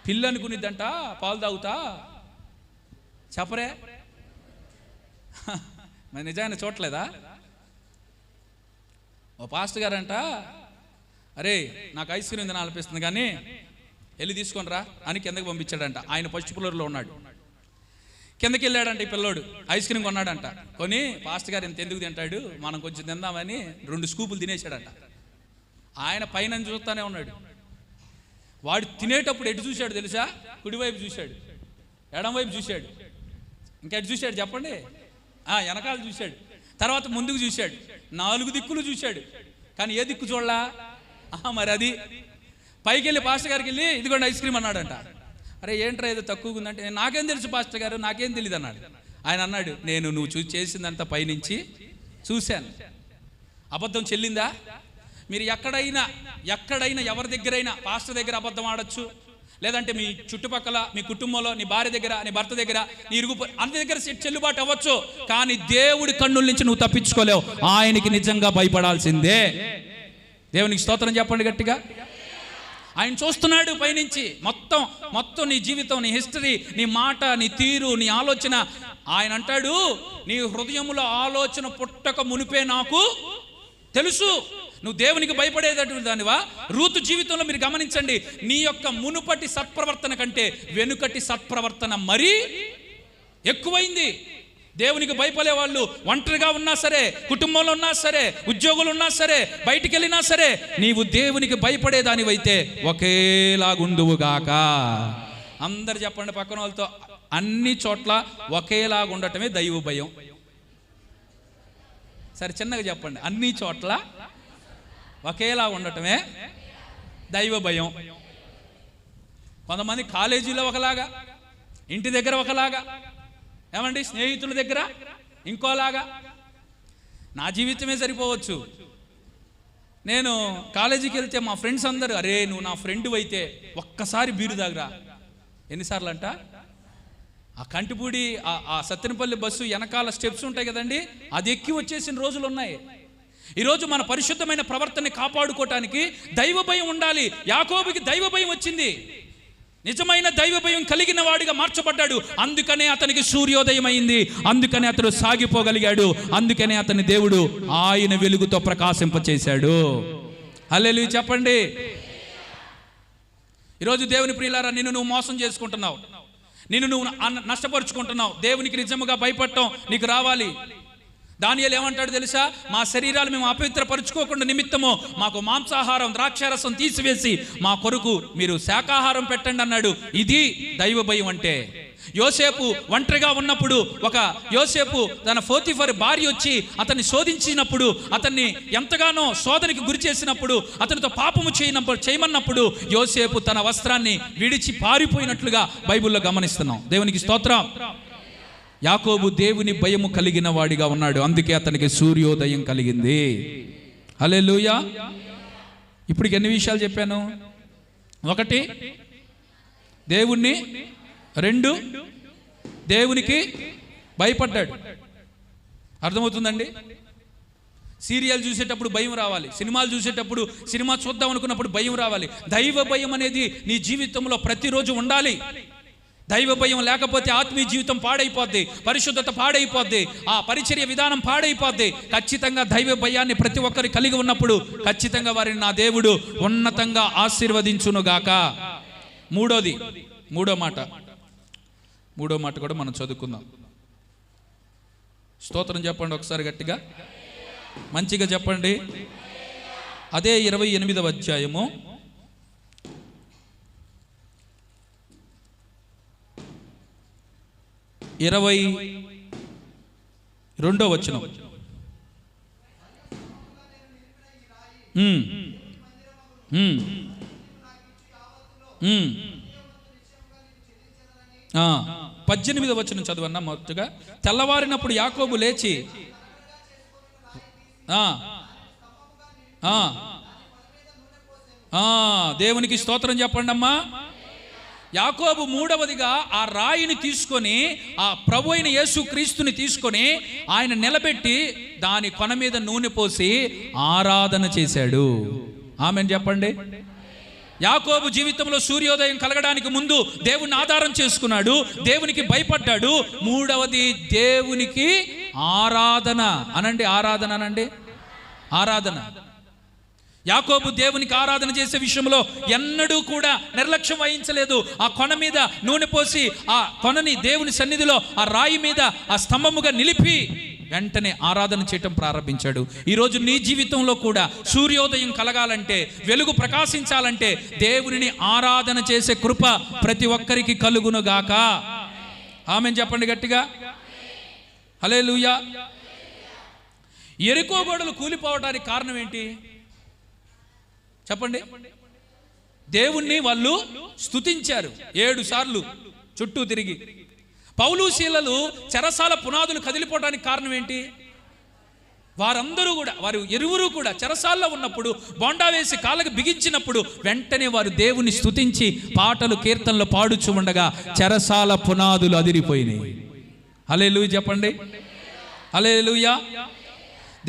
Speaker 1: పిల్ల అనుకునిద్దంట పాలు తాగుతా, చెప్పరే మరి నిజాన్ని చూడలేదా? ఓ పాస్టర్ గారంట, అరే నాకు ఐస్ క్రీమ్ తినాలనిపిస్తుంది కానీ వెళ్ళి తీసుకొని రా అని కిందకి పంపించాడంట. ఆయన ఫస్ట్ ఫ్లోర్లో ఉన్నాడు. కిందకి వెళ్ళాడంట ఈ పిల్లోడు, ఐస్ క్రీమ్ కొన్నాడంట. కొని పాస్టర్ గారు ఇంత ఎందుకు తింటాడు, మనం కొంచెం తిందామని 2 స్కూపులు తినేశాడంట. ఆయన పైన చూస్తానే ఉన్నాడు. వాడు తినేటప్పుడు ఎటు చూశాడు తెలుసా? కుడివైపు చూశాడు, ఎడమవైపు చూశాడు, ఇంకెటు చూశాడు చెప్పండి? వెనకాల చూశాడు, తర్వాత ముందుకు చూశాడు, 4 దిక్కులు చూశాడు. కానీ ఏ దిక్కు చూడలా? మరి అది పైకి వెళ్ళి పాస్టర్ గారికి వెళ్ళి ఇదిగోండి ఐస్ క్రీమ్ అన్నాడంట. అరే ఏంట్రా ఏదో తక్కువగా ఉందంటే, నాకేం తెలుసు పాస్టర్ గారు, నాకేం తెలియదు అన్నాడు. ఆయన అన్నాడు, నువ్వు చేసిందంతా పైనుంచి చూశాను. అబద్ధం చెల్లిందా? మీరు ఎక్కడైనా ఎవరి దగ్గరైనా పాస్టర్ దగ్గర అబద్ధం ఆడచ్చు, లేదంటే మీ చుట్టుపక్కల మీ కుటుంబంలో నీ భార్య దగ్గర, నీ భర్త దగ్గర, నీ ఇరుగు అందరి దగ్గర చెల్లుబాటు అవ్వచ్చు. కానీ దేవుడి కన్నుల నుంచి నువ్వు తప్పించుకోలేవు. ఆయనకి నిజంగా భయపడాల్సిందే. దేవునికి స్తోత్రం చెప్పండి గట్టిగా. ఆయన చూస్తున్నాడు పైనుంచి మొత్తం నీ జీవితం, నీ హిస్టరీ, నీ మాట, నీ తీరు, నీ ఆలోచన. ఆయన అంటాడు, నీ హృదయములో ఆలోచన పుట్టక మునిపే నాకు తెలుసు. నువ్వు దేవునికి భయపడేటటువంటి దానివా? రూతు జీవితంలో మీరు గమనించండి, నీ యొక్క మునుపటి సత్ప్రవర్తన కంటే వెనుకటి సత్ప్రవర్తన మరీ ఎక్కువైంది. దేవునికి భయపడే వాళ్ళు ఒంటరిగా ఉన్నా సరే, కుటుంబంలో ఉన్నా సరే, ఉద్యోగులు ఉన్నా సరే, బయటికి వెళ్ళినా సరే, నీవు దేవునికి భయపడేదానివైతే ఒకేలాగుండువుగాక. అందరు చెప్పండి పక్కన వాళ్ళతో, అన్ని చోట్ల ఒకేలాగా ఉండటమే దైవ భయం. సరే చిన్నగా చెప్పండి, అన్ని చోట్ల ఒకేలా ఉండటమే దైవ భయం. కొంతమంది కాలేజీలో ఒకలాగా, ఇంటి దగ్గర ఒకలాగా, ఏమండి స్నేహితుల దగ్గర ఇంకోలాగా. నా జీవితమే సరిపోవచ్చు. నేను కాలేజీకి వెళ్తే మా ఫ్రెండ్స్ అందరూ, అరే నువ్వు నా ఫ్రెండ్ అయితే ఒక్కసారి బీరు తాగరా. ఎన్నిసార్లు అంట? ఆ కంటిపూడి ఆ సత్తెనపల్లి బస్సు వెనకాల స్టెప్స్ ఉంటాయి కదండి, అది ఎక్కి వచ్చేసిన రోజులు ఉన్నాయి. ఈరోజు మన పరిశుద్ధమైన ప్రవర్తనని కాపాడుకోవటానికి దైవ భయం ఉండాలి. యాకోబుకి దైవ భయం వచ్చింది. నిజమైన దైవ భయం కలిగిన వాడిగా మార్చబడ్డాడు. అందుకనే అతనికి సూర్యోదయం అయింది, అందుకనే అతడు సాగిపోగలిగాడు, అందుకనే అతని దేవుడు ఆయన వెలుగుతో ప్రకాశింపచేశాడు. హల్లెలూయా చెప్పండి. ఈరోజు దేవుని ప్రియులారా, నిన్ను నువ్వు మోసం చేసుకుంటున్నావు, నిన్ను నువ్వు నష్టపరుచుకుంటున్నావు. దేవునికి నిజముగా భయపడటం నీకు రావాలి. దానియేలు ఏమంటాడు తెలుసా? మా శరీరాలు మేము అపవిత్రపరుచుకోకుండా నిమిత్తము మాకు మాంసాహారం, ద్రాక్షారసం తీసివేసి మా కొరకు మీరు శాకాహారం పెట్టండి అన్నాడు. ఇది దైవ భయం అంటే. యోసేపు ఒంటరిగా ఉన్నప్పుడు యోసేపు తన పోతీఫరు భార్య వచ్చి అతన్ని శోధించినప్పుడు, అతన్ని ఎంతగానో శోధనకి గురి చేసినప్పుడు, అతనితో పాపము చేయమన్నప్పుడు యోసేపు తన వస్త్రాన్ని విడిచి పారిపోయినట్లుగా బైబిల్లో గమనిస్తున్నాం. దేవునికి స్తోత్రం. యాకోబు దేవుని భయము కలిగిన వాడిగా ఉన్నాడు, అందుకే అతనికి సూర్యోదయం కలిగింది. హల్లెలూయా. ఇప్పటికి ఎన్ని విషయాలు చెప్పాను? 1 దేవుణ్ణి, 2 దేవునికి భయపడ్డాడు. అర్థమవుతుందండి? సీరియల్ చూసేటప్పుడు భయం రావాలి, సినిమాలు చూసేటప్పుడు, సినిమా చూద్దాం అనుకున్నప్పుడు భయం రావాలి. దైవ భయం అనేది నీ జీవితంలో ప్రతిరోజు ఉండాలి. దైవ భయం లేకపోతే ఆత్మీయ జీవితం పాడైపోద్ది, పరిశుద్ధత పాడైపోద్ది, ఆ పరిచర్య విధానం పాడైపోద్ది. ఖచ్చితంగా దైవ భయాన్ని ప్రతి ఒక్కరు కలిగి ఉన్నప్పుడు ఖచ్చితంగా వారిని నా దేవుడు ఉన్నతంగా ఆశీర్వదించునుగాక. మూడో మాట కూడా మనం చదువుకుందాం. స్తోత్రం చెప్పండి ఒకసారి గట్టిగా, మంచిగా చెప్పండి. అదే 28వ అధ్యాయము 22వ వచనం. ఆ 18వ వచనం చదవన్నా మొదటగా. తెల్లవారినప్పుడు యాకోబు లేచి దేవునికి స్తోత్రం చెప్పండి అమ్మా. యాకోబు మూడవదిగా ఆ రాయిని తీసుకొని, ఆ ప్రభు అయిన యేసు క్రీస్తుని తీసుకొని ఆయన నిలబెట్టి దాని కొన మీద నూనె పోసి ఆరాధన చేశాడు. ఆమెన్ చెప్పండి. యాకోబు జీవితంలో సూర్యోదయం కలగడానికి ముందు దేవుని ఆధారం చేసుకున్నాడు, దేవునికి భయపడ్డాడు. మూడవది దేవునికి ఆరాధన అనండి, ఆరాధన అనండి, ఆరాధన. యాకోబు దేవునికి ఆరాధన చేసే విషయంలో ఎన్నడూ కూడా నిర్లక్ష్యం వహించలేదు. ఆ కొన మీద నూనె పోసి ఆ కొనని దేవుని సన్నిధిలో ఆ రాయి మీద ఆ స్తంభముగా నిలిపి వెంటనే ఆరాధన చేయటం ప్రారంభించాడు. ఈరోజు నీ జీవితంలో కూడా సూర్యోదయం కలగాలంటే, వెలుగు ప్రకాశించాలంటే దేవునిని ఆరాధన చేసే కృప ప్రతి ఒక్కరికి కలుగునుగాక. ఆమెన్ చెప్పండి గట్టిగా. హల్లెలూయా. యెరికో గోడలు కూలిపోవడానికి కారణం ఏంటి చెప్పండి? దేవుణ్ణి వాళ్ళు స్తుతించారు 7 సార్లు చుట్టూ తిరిగి. పౌలు శీలలు చెరసాల పునాదులు కదిలిపోవడానికి కారణం ఏంటి? వారందరూ కూడా, వారు ఇరువురు కూడా చెరసాల్లో ఉన్నప్పుడు బోండా వేసి కాళ్ళకు బిగించినప్పుడు వెంటనే వారు దేవుని స్తుతించి పాటలు కీర్తనలు పాడుచు ఉండగా చెరసాల పునాదులు అదిరిపోయినాయి. హల్లెలూయా చెప్పండి. హల్లెలూయా.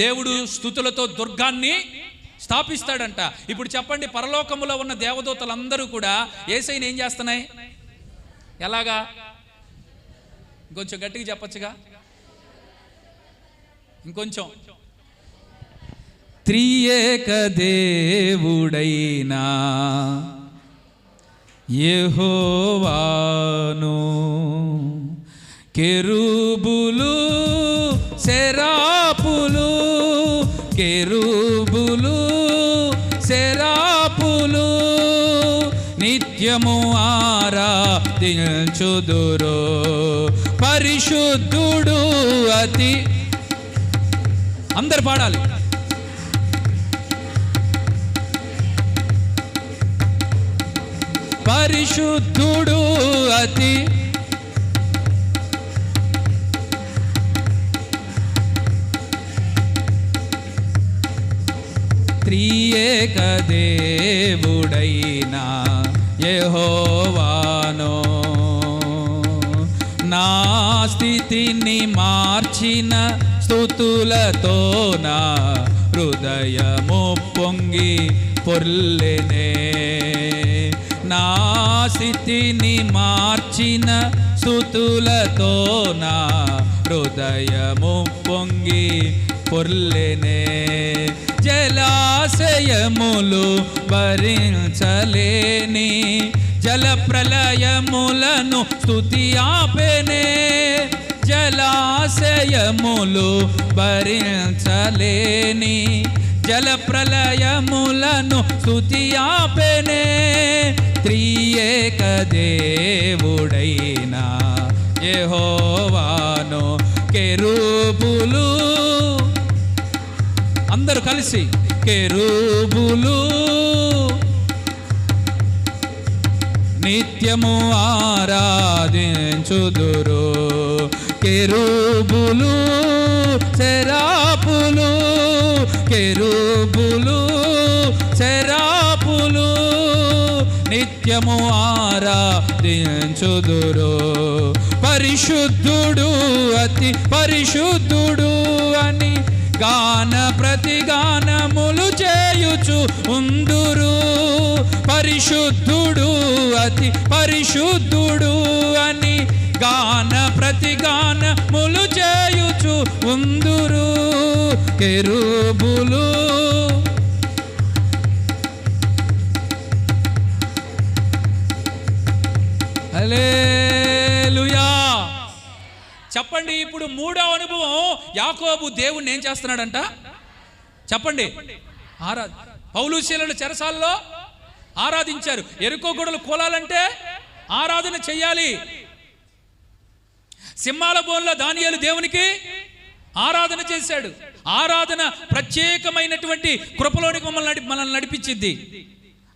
Speaker 1: దేవుడు స్తుతులతో దుర్గాన్ని స్థాపిస్తాడంట. ఇప్పుడు చెప్పండి, పరలోకములో ఉన్న దేవదూతలందరూ కూడా యేసయ్యని ఏం చేస్తున్నాయి? ఎలాగా? ఇంకొంచెం గట్టిగా చెప్పచ్చుగా, ఇంకొంచెం. త్రియేక దేవుడైనా యెహోవాను కెరూబులు సెరాపులు, కెరూబులు సెరాపులు నిత్యము ఆరాధించుదురు. పరిశుద్ధుడు అతి, అందరు పాడాలి. పరిశుద్ధుడు అతి, త్రియేక దేవుడైనా యెహోవాను నా స్థితిని మార్చిన స్తుతులతో నా హృదయము పొంగి పొర్లెనే. నా స్థితిని మార్చిన స్తుతులతో నా హృదయము పొంగి పొర్లెనే. జలాశయములు భరించలేని జల ప్రళయములను స్తుతి ఆపెనే. జలాశయములు భరించలేని జల ప్రళయములను స్తుతి ఆపెనే. త్రియేక దేవుడైనా యెహోవాను కెరూబులు, అందరూ కలిసి కెరూబులు నిత్యము ఆరాధించుదురు. కెరూబులు సెరాపులు, కెరూబులు సెరాపులు నిత్యము ఆరాధించుదురు. పరిశుద్ధుడు అతి పరిశుద్ధుడు అని గాన ప్రతిగానములు చేయుచు ఉందురు. పరిశుద్ధుడు అతి పరిశుద్ధుడు అని గాన ప్రతిగానములు చేయుచు ఉందురు. కెరూబులు హల్లెలూయా చెప్పండి. ఇప్పుడు మూడవ అనుభవం, యాకోబు దేవుణ్ణి ఏం చేస్తున్నాడంట చెప్పండి? పౌలు శీలలు చెరసాల్లో ఆరాధించారు. యెరికో గోడలు కూలాలంటే ఆరాధన చెయ్యాలి. సింహాల బోన్లో దానియేలు దేవునికి ఆరాధన చేశాడు. ఆరాధన ప్రత్యేకమైనటువంటి కృపలోనికి మనల్ని నడిపించింది.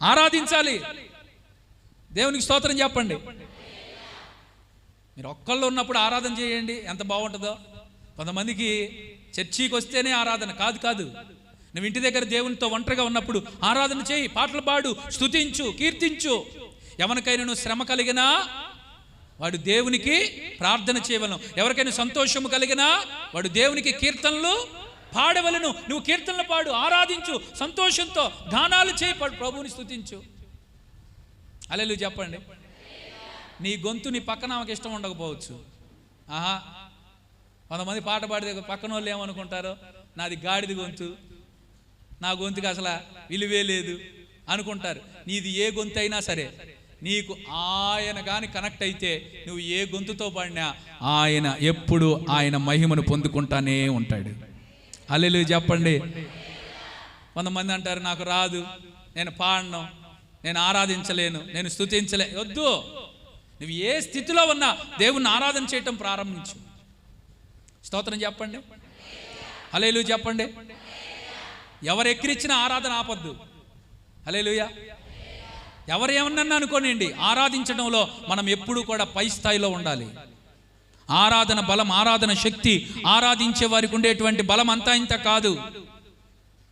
Speaker 1: ఆరాధించాలి. దేవునికి స్తోత్రం చెప్పండి. మీరు ఒక్కళ్ళు ఉన్నప్పుడు ఆరాధన చేయండి, ఎంత బాగుంటుందో. కొంతమందికి చర్చికి వస్తేనే ఆరాధన కాదు కాదు. నువ్వు ఇంటి దగ్గర దేవునితో ఒంటరిగా ఉన్నప్పుడు ఆరాధన చేయి, పాటలు పాడు, స్తుతించు, కీర్తించు. ఎవరికైనా నువ్వు శ్రమ కలిగినా వాడు దేవునికి ప్రార్థన చేయవలను. ఎవరికైనా సంతోషము కలిగినా వాడు దేవునికి కీర్తనలు పాడవలను. నువ్వు కీర్తనలు పాడు, ఆరాధించు, సంతోషంతో గానాలు చేయి, ప్రభువుని స్తుతించు. హల్లెలూయా చెప్పండి. నీ గొంతు నీ పక్కన ఆమెకి ఇష్టం ఉండకపోవచ్చు. ఆహా, కొంతమంది పాట పాడితే పక్కన వాళ్ళు ఏమనుకుంటారో, నాది గాడిద గొంతు, నా గొంతుకి అసలు విలువే లేదు అనుకుంటారు. నీది ఏ గొంతు అయినా సరే, నీకు ఆయన కానీ కనెక్ట్ అయితే నువ్వు ఏ గొంతుతో పాడినా ఆయన ఎప్పుడు ఆయన మహిమను పొందుకుంటానే ఉంటాడు. హల్లెలూయా చెప్పండి. కొంతమంది అంటారు నాకు రాదు, నేను పాడను, నేను ఆరాధించలేను, నేను స్తుతించలే. వద్దు, నువ్వు ఏ స్థితిలో ఉన్నా దేవుణ్ణి ఆరాధన చేయటం ప్రారంభించు. స్తోత్రం చెప్పండి, హల్లెలూయా చెప్పండి. ఎవరు ఎక్కిరిచ్చిన ఆరాధన ఆపద్దు. హల్లెలూయా. ఎవరు ఏమన్నా అనుకోనండి, ఆరాధించడంలో మనం ఎప్పుడు కూడా పై స్థాయిలో ఉండాలి. ఆరాధన బలం, ఆరాధన శక్తి, ఆరాధించే వారికి ఉండేటువంటి బలం అంతా ఇంత కాదు.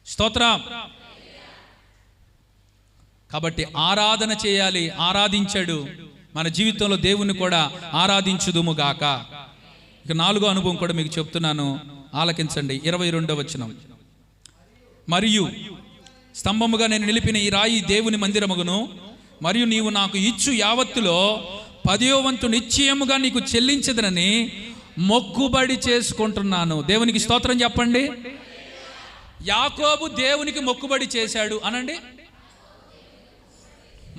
Speaker 1: స్తోత్రం. కాబట్టి ఆరాధన చేయాలి, ఆరాధించాడు. మన జీవితంలో దేవుణ్ణి కూడా ఆరాధించుదుము గాక. ఇక 4వ అనుభవం కూడా మీకు చెప్తున్నాను, ఆలకించండి. 22వ వచనం. మరియు స్తంభముగా నేను నిలిపిన ఈ రాయి దేవుని మందిరముగును, మరియు నీవు నాకు ఇచ్చు యావత్తులో 10వ వంతు నిశ్చయముగా నీకు చెల్లించదనని మొక్కుబడి చేసుకుంటున్నాను. దేవునికి స్తోత్రం చెప్పండి. యాకోబు దేవునికి మొక్కుబడి చేశాడు అనండి.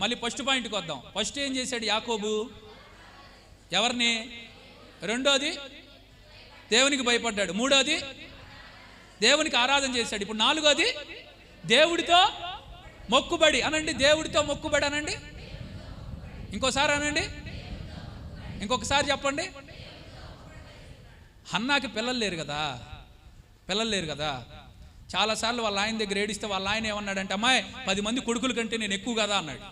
Speaker 1: మళ్ళీ ఫస్ట్ పాయింట్కి వద్దాం. ఫస్ట్ ఏం చేశాడు యాకోబు? ఎవరిని? రెండోది దేవునికి భయపడ్డాడు. మూడోది దేవునికి ఆరాధన చేశాడు. ఇప్పుడు 4వది దేవుడితో మొక్కుబడి అనండి. దేవుడితో మొక్కుబడి అనండి. ఇంకోసారి అనండి, ఇంకొకసారి చెప్పండి. హన్నాకి పిల్లలు లేరు కదా. చాలాసార్లు వాళ్ళ ఆయన దగ్గర ఏడిస్తే వాళ్ళ ఆయన ఏమన్నాడంటే, అమ్మాయి 10 మంది కొడుకుల కంటే నేను ఎక్కువ కదా అన్నాడు.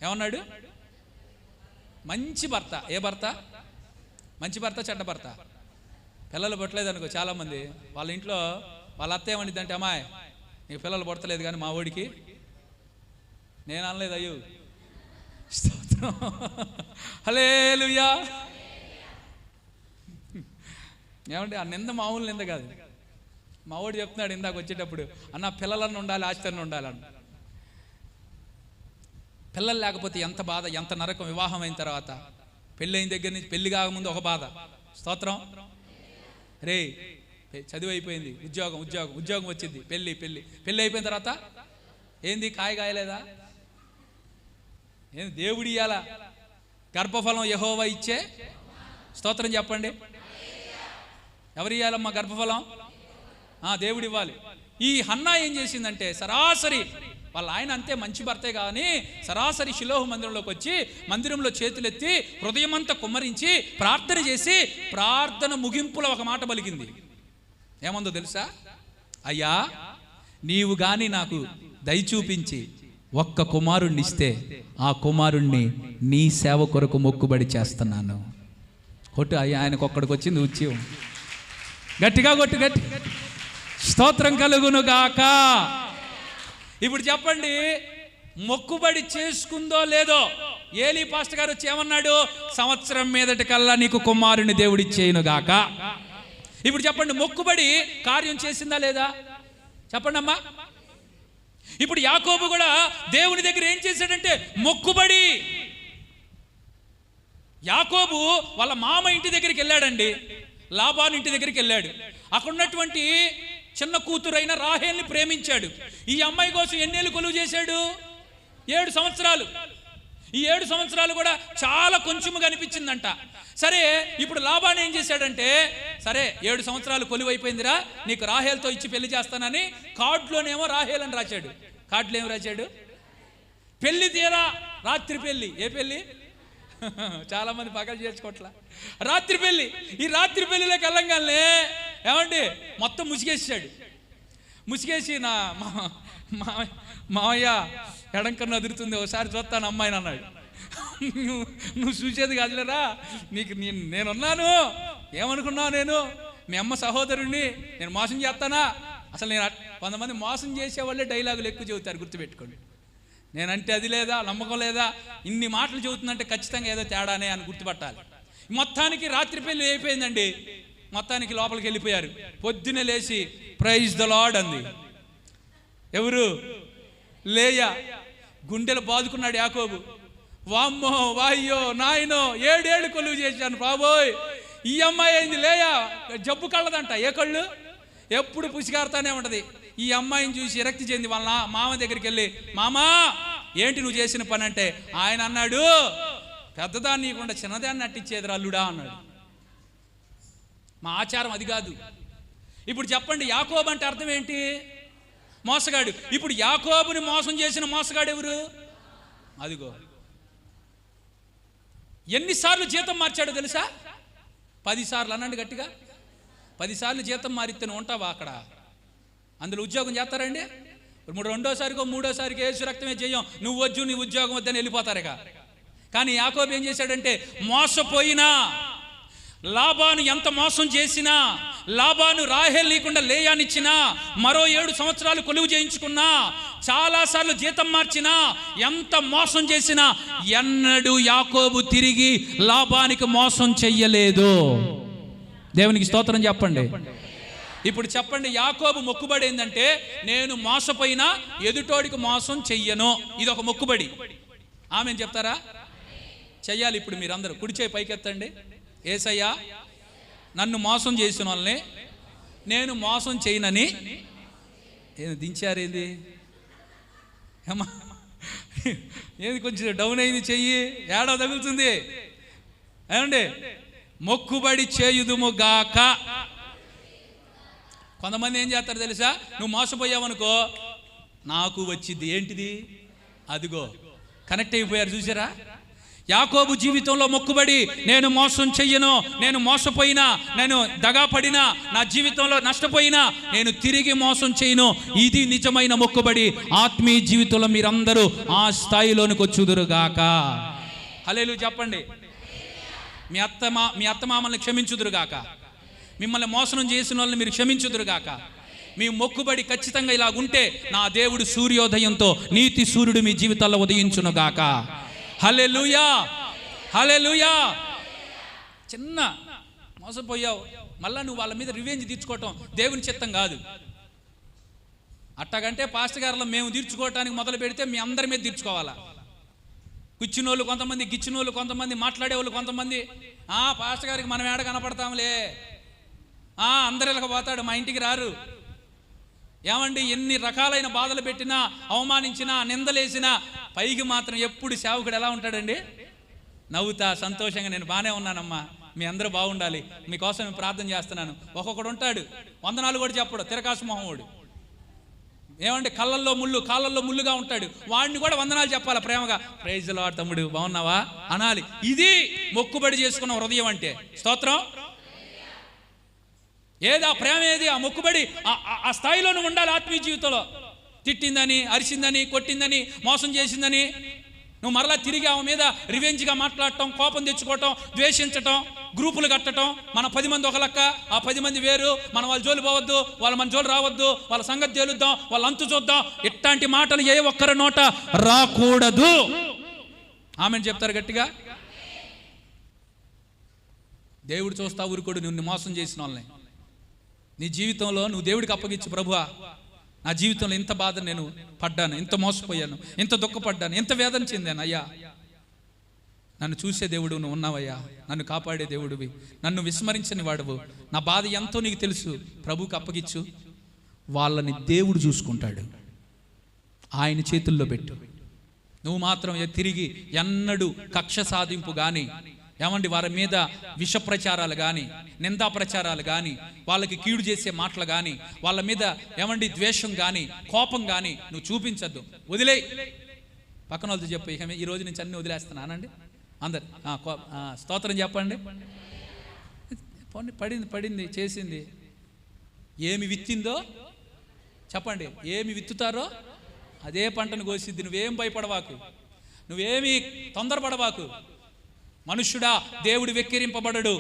Speaker 1: ఏమన్నాడు? మంచి భర్త. ఏ భర్త? మంచి భర్త, చెడ్డ భర్త. పిల్లలు పుట్టలేదు అనుకో, చాలామంది వాళ్ళ ఇంట్లో వాళ్ళ అత్త ఏమనిద్దంటే, అమ్మాయి నీకు పిల్లలు పుట్టలేదు కానీ మా ఓడికి నేను అనలేదు. అయ్యో స్తోత్రం, హల్లెలూయా. ఏమంటే ఆ నింద మామూలు నింద కాదు. మా వాడు చెప్తున్నాడు ఇందాక వచ్చేటప్పుడు, అన్న పిల్లలన్నీ ఉండాలి, ఆశ్చర్యం ఉండాలని. పిల్లలు లేకపోతే ఎంత బాధ, ఎంత నరకం. వివాహం అయిన తర్వాత, పెళ్ళి అయిన దగ్గర నుంచి పెళ్లి కాకముందు ఒక బాధ. స్తోత్రం. రే చదువు అయిపోయింది, ఉద్యోగం వచ్చింది, పెళ్ళి అయిపోయిన తర్వాత ఏంది? కాయలేదా? ఏంది? దేవుడు ఇయ్యాలా? గర్భఫలం యెహోవా ఇచ్చే. స్తోత్రం చెప్పండి. ఎవరు ఇయ్యాలమ్మా గర్భఫలం? దేవుడు ఇవ్వాలి. ఈ హన్నా ఏం చేసిందంటే, సరాసరి వాళ్ళ ఆయన అంతే మంచి భర్తే కానీ సరాసరి షిలోహు మందిరంలోకి వచ్చి మందిరంలో చేతులెత్తి హృదయమంతా కుమ్మరించి ప్రార్థన చేసి ప్రార్థన ముగింపులో ఒక మాట పలికింది. ఏమందో తెలుసా? అయ్యా, నీవు గాని నాకు దయ చూపించి ఒక్క కుమారుణ్ణి ఇస్తే ఆ కుమారుణ్ణి నీ సేవ కొరకు మొక్కుబడి చేస్తున్నాను. కొట్టు అయ్యా, ఆయనకు ఒక్కడికి వచ్చింది ఉత్సవం. గట్టిగా కొట్టు, గట్టి స్తోత్రం కలుగును గాక. ఇప్పుడు చెప్పండి, మొక్కుబడి చేసుకుందో లేదో? ఏలీ పాస్టర్ గారు వచ్చి ఏమన్నాడు? సంవత్సరం మీదటి కల్లా నీకు కుమారుని దేవుడిచ్చేయును గాక. ఇప్పుడు చెప్పండి, మొక్కుబడి కార్యం చేసిందా లేదా? చెప్పండి అమ్మా. ఇప్పుడు యాకోబు కూడా దేవుని దగ్గర ఏం చేశాడంటే మొక్కుబడి. యాకోబు వాళ్ళ మామ ఇంటి దగ్గరికి వెళ్ళాడండి, లాబాను ఇంటి దగ్గరికి వెళ్ళాడు. అక్కడ ఉన్నటువంటి చిన్న కూతురైన రాహేల్ని ప్రేమించాడు. ఈ అమ్మాయి కోసం ఎన్నేళ్ళు కొలువు చేశాడు? 7 సంవత్సరాలు. ఈ 7 సంవత్సరాలు కూడా చాలా కొంచెము కనిపించిందంట. సరే, ఇప్పుడు లాబాను ఏం చేశాడంటే, సరే 7 సంవత్సరాలు కొలువు అయిపోయిందిరా, నీకు రాహేల్తో ఇచ్చి పెళ్లి చేస్తానని కార్డులోనేమో రాహేల్ అని రాశాడు. కార్డులో ఏం రాశాడు? పెళ్లి తీరా రాత్రి పెళ్లి. ఏ పెళ్లి? చాలా మంది పగలు చేసుకోవట్లా. రాత్రి పెళ్లి. ఈ రాత్రి పెళ్లిలోకి వెళ్ళంగానే ఏమండి మొత్తం ముసిగేసాడు. ముసిగేసి నా మావయ్య ఎడంకన్నా అదురుతుంది, ఒకసారి చూస్తాను అమ్మాయిని అన్నాడు. నువ్వు చూసేది కాదులేరా, నీకు నేనున్నాను, ఏమనుకున్నావు? మీ అమ్మ సహోదరుణ్ణి నేను మోసం చేస్తానా? అసలు నేను కొంతమంది మోసం చేసేవాళ్ళే డైలాగులు ఎక్కువ చెబుతారు, గుర్తుపెట్టుకోండి. నేనంటే అది లేదా, నమ్మకం లేదా, ఇన్ని మాటలు చెబుతుందంటే ఖచ్చితంగా ఏదో తేడానే అని గుర్తుపట్టాలి. మొత్తానికి రాత్రి పెళ్లి అయిపోయిందండి. మొత్తానికి లోపలికి వెళ్ళిపోయారు. పొద్దున్నే లేచి ప్రైజ్ ద లార్డ్ అంది. ఎవరు? లేయా. గుండెలు బాదుకున్నాడు యాకోబు. వామ్మో వాయ్యో నాయనో, 7 ఏళ్ళు కొలువు చేశాను బాబోయ్, ఈ అమ్మాయి అయింది లేయా. జబ్బు కళ్ళదంట. ఏ కళ్ళు? ఎప్పుడు పుసిగారుతానే ఉంటది. ఈ అమ్మాయిని చూసి విరక్తి చెంది వాళ్ళ మామ దగ్గరికి వెళ్ళి, మామా ఏంటి నువ్వు చేసిన పని అంటే, ఆయన అన్నాడు, పెద్దదాన్ని ఇవ్వకుండా చిన్నదాన్ని నట్టించేది అల్లుడా అన్నాడు. మా ఆచారం అది కాదు. ఇప్పుడు చెప్పండి, యాకోబు అంటే అర్థం ఏంటి? మోసగాడు. ఇప్పుడు యాకోబుని మోసం చేసిన మోసగాడు ఎవరు? అదిగో. ఎన్నిసార్లు జీతం మార్చాడో తెలుసా? 10 సార్లు అనండి గట్టిగా. 10 సార్లు జీతం మారితే నువ్వు ఉంటావా అక్కడ? అందులో ఉద్యోగం చేస్తారండి? రెండోసారికో మూడోసారికి యేసు రక్తమే చేయం, నువ్వు వద్దు నీ ఉద్యోగం వద్దని వెళ్ళిపోతారుగా. కానీ యాకోబు ఏం చేశాడంటే, మోసపోయినా, లాబాను ఎంత మోసం చేసినా, లాబాను రాహేల్ లేకుండా లేయానిచ్చినా, మరో 7 సంవత్సరాలు కొలువు చేయించుకున్నా, చాలాసార్లు జీతం మార్చినా, ఎంత మోసం చేసినా ఎన్నడూ యాకోబు తిరిగి లాబానికి మోసం చెయ్యలేదు. దేవునికి స్తోత్రం చెప్పండి. ఇప్పుడు చెప్పండి, యాకోబు మొక్కుబడి ఏంటంటే, నేను మోసపోయినా ఎదుటోడికి మోసం చెయ్యను. ఇది ఒక మొక్కుబడి. ఆమెను చెప్తారా? చెయ్యాలి. ఇప్పుడు మీరందరూ కుడి చేయి పైకెత్తండి. యేసయ్యా, నన్ను మోసం చేసిన వాళ్ళని నేను మోసం చేయనని. ఏది దించారేది? ఏమా ఏది కొంచెం డౌన్ అయింది చెయ్యి, ఏడో తగులుతుంది. ఏమండి? మొక్కుబడి చేయుదుము గాక. కొంతమంది ఏం చేస్తారు తెలుసా? నువ్వు మోసపోయావనుకో, నాకు వచ్చింది ఏంటిది? అదిగో కనెక్ట్ అయిపోయారు. చూసారా? యాకోబు జీవితంలో మొక్కుబడి, నేను మోసం చెయ్యను, నేను మోసపోయినా, నేను దగాపడినా, నా జీవితంలో నష్టపోయినా నేను తిరిగి మోసం చేయను. ఇది నిజమైన మొక్కుబడి. ఆత్మీయ జీవితంలో మీరందరూ ఆ స్థాయిలోనికి వచ్చుదురుగాక. హల్లెలూయా చెప్పండి. మీ అత్తమామల్ని క్షమించుదురుగాక. మిమ్మల్ని మోసం చేసిన వాళ్ళని మీరు క్షమించుదురుగాక. మీ మొక్కుబడి ఖచ్చితంగా ఇలాగుంటే నా దేవుడు సూర్యోదయంతో నీతి సూర్యుడు మీ జీవితాల్లో ఉదయించునుగాక. హల్లెలూయా, హల్లెలూయా. చిన్న మోసపోయావు, మళ్ళా నువ్వు వాళ్ళ మీద రివెంజ్ తీర్చుకోవటం దేవుని చిత్తం కాదు. అట్టగంటే పాస్టర్ గారిలో మేము తీర్చుకోవటానికి మొదలు పెడితే మీ అందరి మీద తీర్చుకోవాలా. కూర్చున్నోళ్ళు కొంతమంది, గిచ్చినోళ్ళు కొంతమంది, మాట్లాడేవాళ్ళు కొంతమంది. పాస్టర్ గారికి మనం ఏడ కనపడతాంలే, అందరు ఇలాగ పోతాడు, మా ఇంటికి రారు. ఏమండి? ఎన్ని రకాలైన బాధలు పెట్టినా, అవమానించినా, నిందలేసినా పైకి మాత్రం ఎప్పుడు సేవకుడు ఎలా ఉంటాడండి? నవ్వుతా సంతోషంగా, నేను బాగానే ఉన్నానమ్మా, మీ అందరూ బాగుండాలి, మీకోసం నేను ప్రార్థన చేస్తున్నాను. ఒక్కొక్కడు ఉంటాడు వందనాలు కూడా చెప్పడు, తిరకాసు మొహముడు. ఏమండి? కళ్ళల్లో ముళ్ళు, కాళ్ళల్లో ముళ్ళుగా ఉంటాడు. వాడిని కూడా వందనాలు చెప్పాలి ప్రేమగా. ప్రైజ్ ది లార్డ్ తమ్ముడు, బాగున్నావా అనాలి. ఇది మొక్కుబడి చేసుకున్న హృదయం అంటే. స్తోత్రం. ఏది ఆ ప్రేమ? ఏది ఆ మొక్కుబడి? ఆ స్థాయిలోనే ఉండాలి ఆత్మీయ జీవితంలో. తిట్టిందని, అరిసిందని, కొట్టిందని, మోసం చేసిందని నువ్వు మరలా తిరిగి ఆమె మీద రివెంజ్గా మాట్లాడటం, కోపం తెచ్చుకోవటం, ద్వేషించటం, గ్రూపులు కట్టడం. మన 10 మంది ఒక లెక్క, ఆ 10 మంది వేరు, మనం వాళ్ళ జోలు పోవద్దు, వాళ్ళ మన జోలు రావద్దు, వాళ్ళ సంగతి తేలుద్దాం, వాళ్ళ అంతు చూద్దాం. ఇట్లాంటి మాటలు ఏ ఒక్కరి నోట రాకూడదు. ఆమెను చెప్తారు గట్టిగా. దేవుడు చూస్తా ఊరుకోడు నిన్ను మోసం చేసిన వాళ్ళని. నీ జీవితంలో నువ్వు దేవుడికి అప్పగించు, ప్రభువా నా జీవితంలో ఇంత బాధ నేను పడ్డాను, ఇంత మోసపోయాను, ఇంత దుఃఖపడ్డాను, ఇంత వేదన చెందాను అయ్యా, నన్ను చూసే దేవుడు నువ్వు ఉన్నావయ్యా, నన్ను కాపాడే దేవుడివి, నన్ను విస్మరించని వాడువు, నా బాధ ఎంతో నీకు తెలుసు, ప్రభువుకి అప్పగించు. వాళ్ళని దేవుడు చూసుకుంటాడు. ఆయన చేతుల్లో పెట్టు. నువ్వు మాత్రం తిరిగి ఎన్నడూ కక్ష సాధింపు కానీ, ఏమండి వారి మీద విష ప్రచారాలు కానీ, నిందా ప్రచారాలు కానీ, వాళ్ళకి కీడు చేసే మాటలు కానీ, వాళ్ళ మీద ఏమండి ద్వేషం కానీ, కోపం కానీ నువ్వు చూపించద్దు. వదిలే. పక్కన వాళ్ళతో చెప్పు, ఇక ఈ రోజు నుంచి అన్ని వదిలేస్తున్నానండి అందరు. స్తోత్రం చెప్పండి. పడింది చేసింది. ఏమి విత్తిందో చెప్పండి, ఏమి విత్తుతారో అదే పంటను కోసిద్ది. నువ్వేం భయపడవాకు, నువ్వేమి తొందరపడవాకు. మనుష్యుడా, దేవుడు వెక్కిరింపబడడు.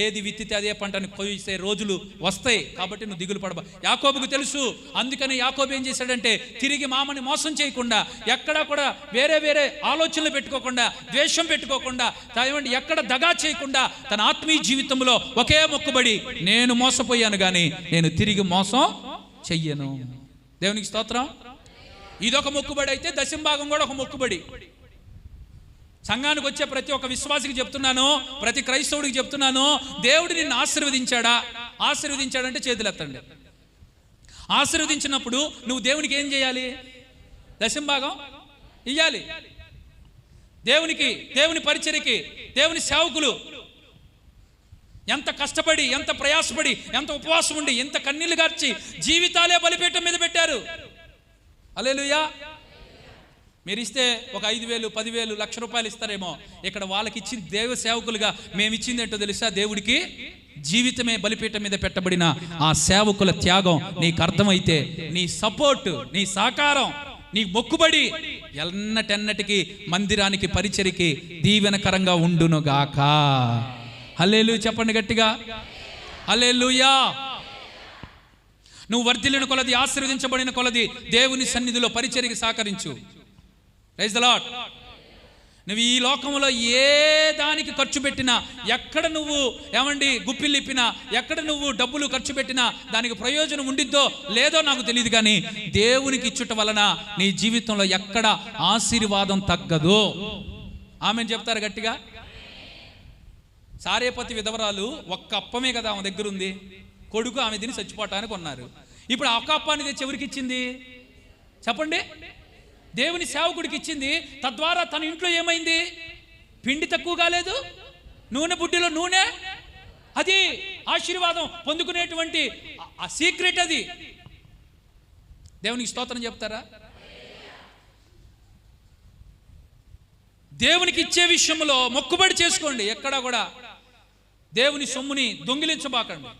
Speaker 1: ఏది విత్తితే అదే పంటను కోసే రోజులు వస్తాయి. కాబట్టి నువ్వు దిగులు పడబ. యాకోబుకు తెలుసు. అందుకని యాకోబు ఏం చేశాడంటే, తిరిగి మామని మోసం చేయకుండా, ఎక్కడా కూడా వేరే వేరే ఆలోచనలు పెట్టుకోకుండా, ద్వేషం పెట్టుకోకుండా, ఎక్కడ దగా చేయకుండా, తన ఆత్మీయ జీవితంలో ఒకే మొక్కుబడి, నేను మోసపోయాను కానీ నేను తిరిగి మోసం చెయ్యను. దేవునికి స్తోత్రం. ఇదొక మొక్కుబడి అయితే దశంభాగం కూడా ఒక మొక్కుబడి. సంఘానికి వచ్చే ప్రతి ఒక్క విశ్వాసికి చెప్తున్నాను, ప్రతి క్రైస్తవుడికి చెప్తున్నాను, దేవుడు నిన్ను ఆశీర్వదించాడంటే చేతులెత్తండి. ఆశీర్వదించినప్పుడు నువ్వు దేవునికి ఏం చేయాలి? దశంభాగం ఇయ్యాలి. దేవునికి, దేవుని పరిచర్యకి, దేవుని సేవకులు ఎంత కష్టపడి, ఎంత ప్రయాసపడి, ఎంత ఉపవాసం ఉండి, ఎంత కన్నీళ్లు గార్చి జీవితాలే బలిపీఠం మీద పెట్టారు. హల్లెలూయా. మీరు ఇస్తే ఒక 5,000, 10,000, ₹1,00,000 ఇస్తారేమో. ఇక్కడ వాళ్ళకి ఇచ్చిన దేవ సేవకులుగా మేము ఇచ్చింది ఏంటో తెలుసా? దేవుడికి జీవితమే బలిపీఠం మీద పెట్టబడిన ఆ సేవకుల త్యాగం నీకు అర్థమైతే, నీ సపోర్ట్, నీ సహకారం, నీ మొక్కుబడి ఎన్నటెన్నటికి మందిరానికి, పరిచర్యకి దీవెనకరంగా ఉండునుగాక. హల్లెలూయా చెప్పండి గట్టిగా. హల్లెలూయా. నువ్వు వర్ధిల్లిన కొలది, ఆశీర్వదించబడిన కొలది దేవుని సన్నిధిలో పరిచర్యకి సహకరించు. Praise the lord. నువ్వు ఈ లోకంలో ఏ దానికి ఖర్చు పెట్టినా, ఎక్కడ నువ్వు గుప్పిలిప్పినా, ఎక్కడ నువ్వు డబ్బులు ఖర్చు పెట్టినా దానికి ప్రయోజనం ఉండిద్దో లేదో నాకు తెలియదు, కానీ దేవునికి ఇచ్చుట వలన నీ జీవితంలో ఎక్కడ ఆశీర్వాదం తగ్గదు. ఆమెను చెప్తారు గట్టిగా. సారేపతి విధవరాలు ఒక్క అప్పమే కదా ఆమె దగ్గర ఉంది. కొడుకు ఆమె తిని చచ్చిపోవటానికి ఉన్నారు. ఇప్పుడు ఆ ఒక్క అప్పాన్ని తెచ్చి ఎవరికి ఇచ్చింది చెప్పండి? దేవుని సేవకుడికి ఇచ్చింది. తద్వారా తన ఇంట్లో ఏమైంది? పిండి తక్కువ కాలేదు, నూనె బుడ్డిలో నూనె. అది ఆశీర్వాదం పొందుకునేటువంటి ఆ సీక్రెట్. అది దేవునికి స్తోత్రం చెప్తారా? దేవునికి ఇచ్చే విషయంలో మొక్కుబడి చేసుకోండి. ఎక్కడా కూడా దేవుని సొమ్ముని దొంగిలించబాకండి.